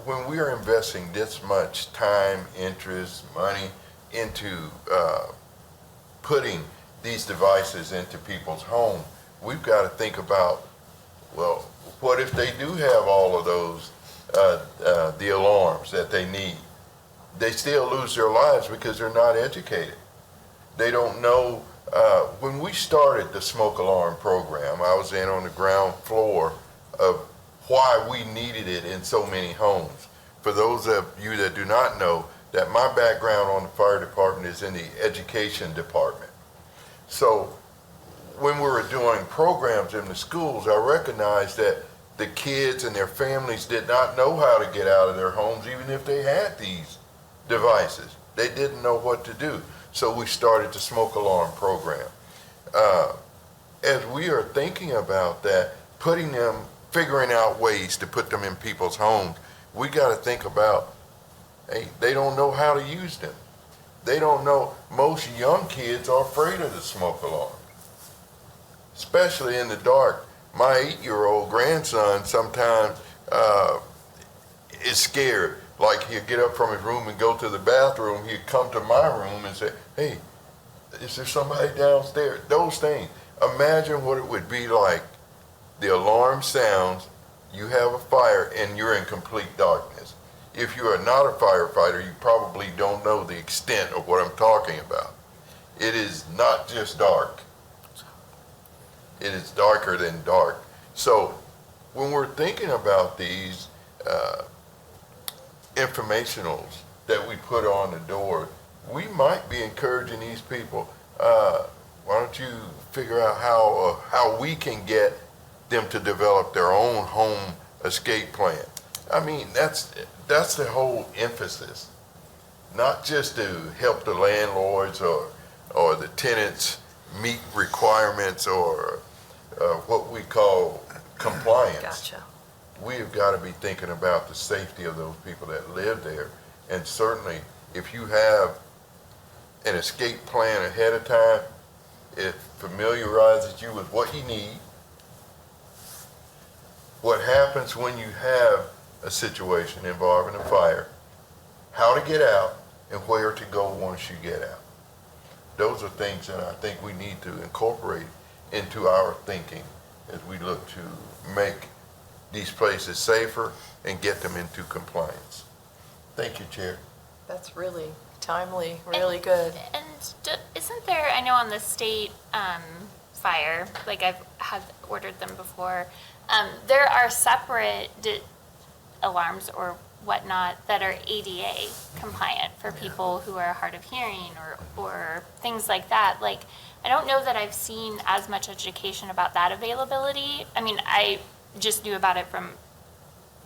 When we are investing this much time, interest, money into putting these devices into people's home, we've got to think about, well, what if they do have all of those, the alarms that they need? They still lose their lives because they're not educated. They don't know. When we started the smoke alarm program, I was in on the ground floor of why we needed it in so many homes. For those of you that do not know, that my background on the fire department is in the education department. So when we were doing programs in the schools, I recognized that the kids and their families did not know how to get out of their homes, even if they had these devices. They didn't know what to do. So we started the smoke alarm program. As we are thinking about that, figuring out ways to put them in people's homes, we got to think about, hey, they don't know how to use them. They don't know. Most young kids are afraid of the smoke alarm, especially in the dark. My 8-year-old grandson sometimes is scared. Like he'll get up from his room and go to the bathroom. He'll come to my room and say, hey, is there somebody downstairs? Those things. Imagine what it would be like. The alarm sounds, you have a fire, and you're in complete darkness. If you are not a firefighter, you probably don't know the extent of what I'm talking about. It is not just dark. It is darker than dark. So when we're thinking about these informationals that we put on the door, we might be encouraging these people, why don't you figure out how we can get them to develop their own home escape plan. I mean, that's the whole emphasis. Not just to help the landlords or the tenants meet requirements or what we call compliance. Gotcha. We have got to be thinking about the safety of those people that live there. And certainly, if you have an escape plan ahead of time, it familiarizes you with what you need, what happens when you have a situation involving a fire, how to get out, and where to go once you get out. those are things that I think we need to incorporate into our thinking as we look to make these places safer and get them into compliance. Thank you, Chair. That's really timely, really good. And isn't there, I know on the state fire, like I've had ordered them before, there are separate alarms or whatnot that are ADA compliant for people who are hard of hearing or things like that. Like, I don't know that I've seen as much education about that availability. I mean, I just knew about it from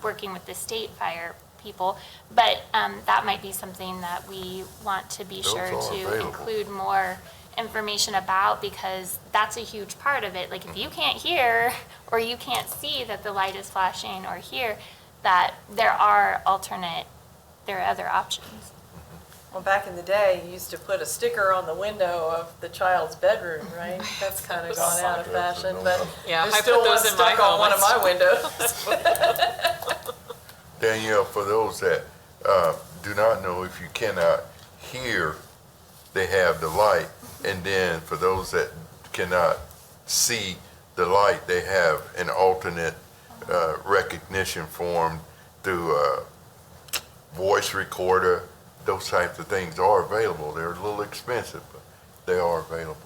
working with the state fire people, but that might be something that we want to be Those sure are to available. include more information about, because that's a huge part of it. Like, if you can't hear or you can't see that the light is flashing or hear, that there are other options. Well, back in the day, you used to put a sticker on the window of the child's bedroom, right? That's kind of gone out of fashion, but Yeah, there's I still put one those in my stuck on home. one of my windows. Danielle, for those that do not know, if you cannot hear, they have the light. And then for those that cannot see the light, they have an alternate recognition form through a voice recorder. Those types of things are available. They're a little expensive, but they are available.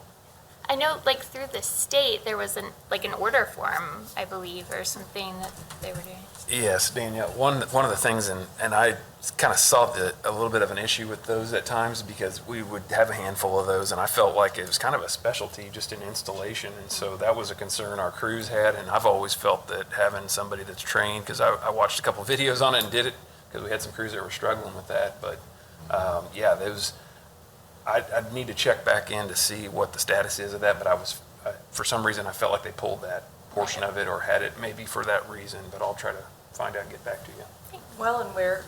I know, like, through the state, there was an order form, I believe, or something that they were doing. Yes, Danielle, one of the things, and I kind of saw a little bit of an issue with those at times, because we would have a handful of those, and I felt like it was kind of a specialty just in installation, and so that was a concern our crews had, and I've always felt that having somebody that's trained, because I watched a couple of videos on it and did it, because we had some crews that were struggling with that, but yeah, those, I'd need to check back in to see what the status is of that, but for some reason, I felt like they pulled that portion of it or had it maybe for that reason, but I'll try to find out and get back to you. Well, and we're,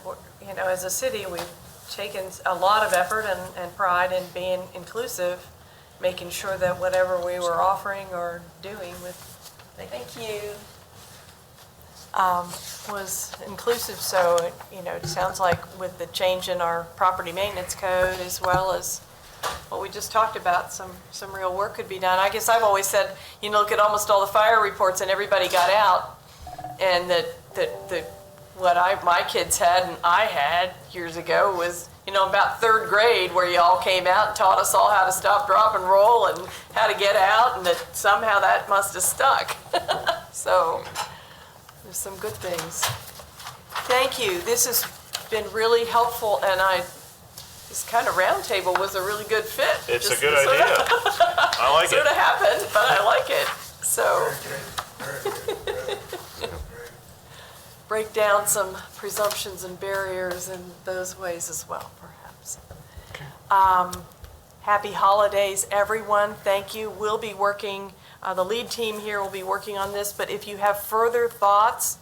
as a city, we've taken a lot of effort and pride in being inclusive, making sure that whatever we were offering or doing with, thank you, was inclusive. So, it sounds like with the change in our property maintenance code, as well as what we just talked about, some real work could be done. I guess I've always said, look at almost all the fire reports and everybody got out, and that what my kids had and I had years ago was, about third grade, where you all came out and taught us all how to stop, drop, and roll and how to get out, and that somehow that must have stuck. So there's some good things. Thank you. This has been really helpful, and this kind of roundtable was a really good fit. It's Just a good sort of- idea. I like Sort it. of happened, but I like it. So break down some presumptions and barriers in those ways as well, perhaps. Happy holidays, everyone. Thank you. We'll be working, the lead team here will be working on this, but if you have further thoughts,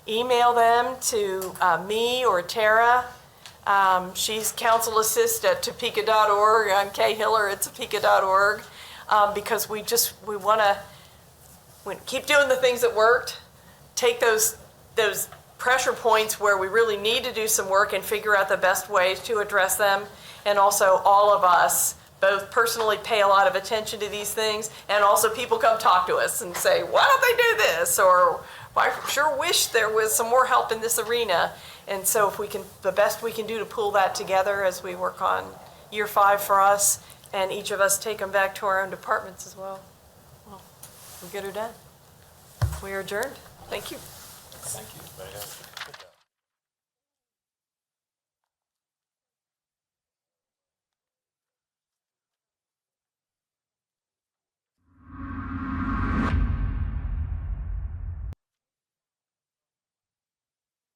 email them to me or Tara. She's council assist at topeka.org. I'm Kay Hiller at topeka.org, because we want to keep doing the things that worked, take those pressure points where we really need to do some work and figure out the best ways to address them, and also all of us both personally pay a lot of attention to these things, and also people come talk to us and say, why don't they do this? Or, I sure wish there was some more help in this arena. And so if we can, the best we can do to pull that together as we work on year 5 for us, and each of us take them back to our own departments as well. Well, we'll get her done. We are adjourned. Thank you. Thank you.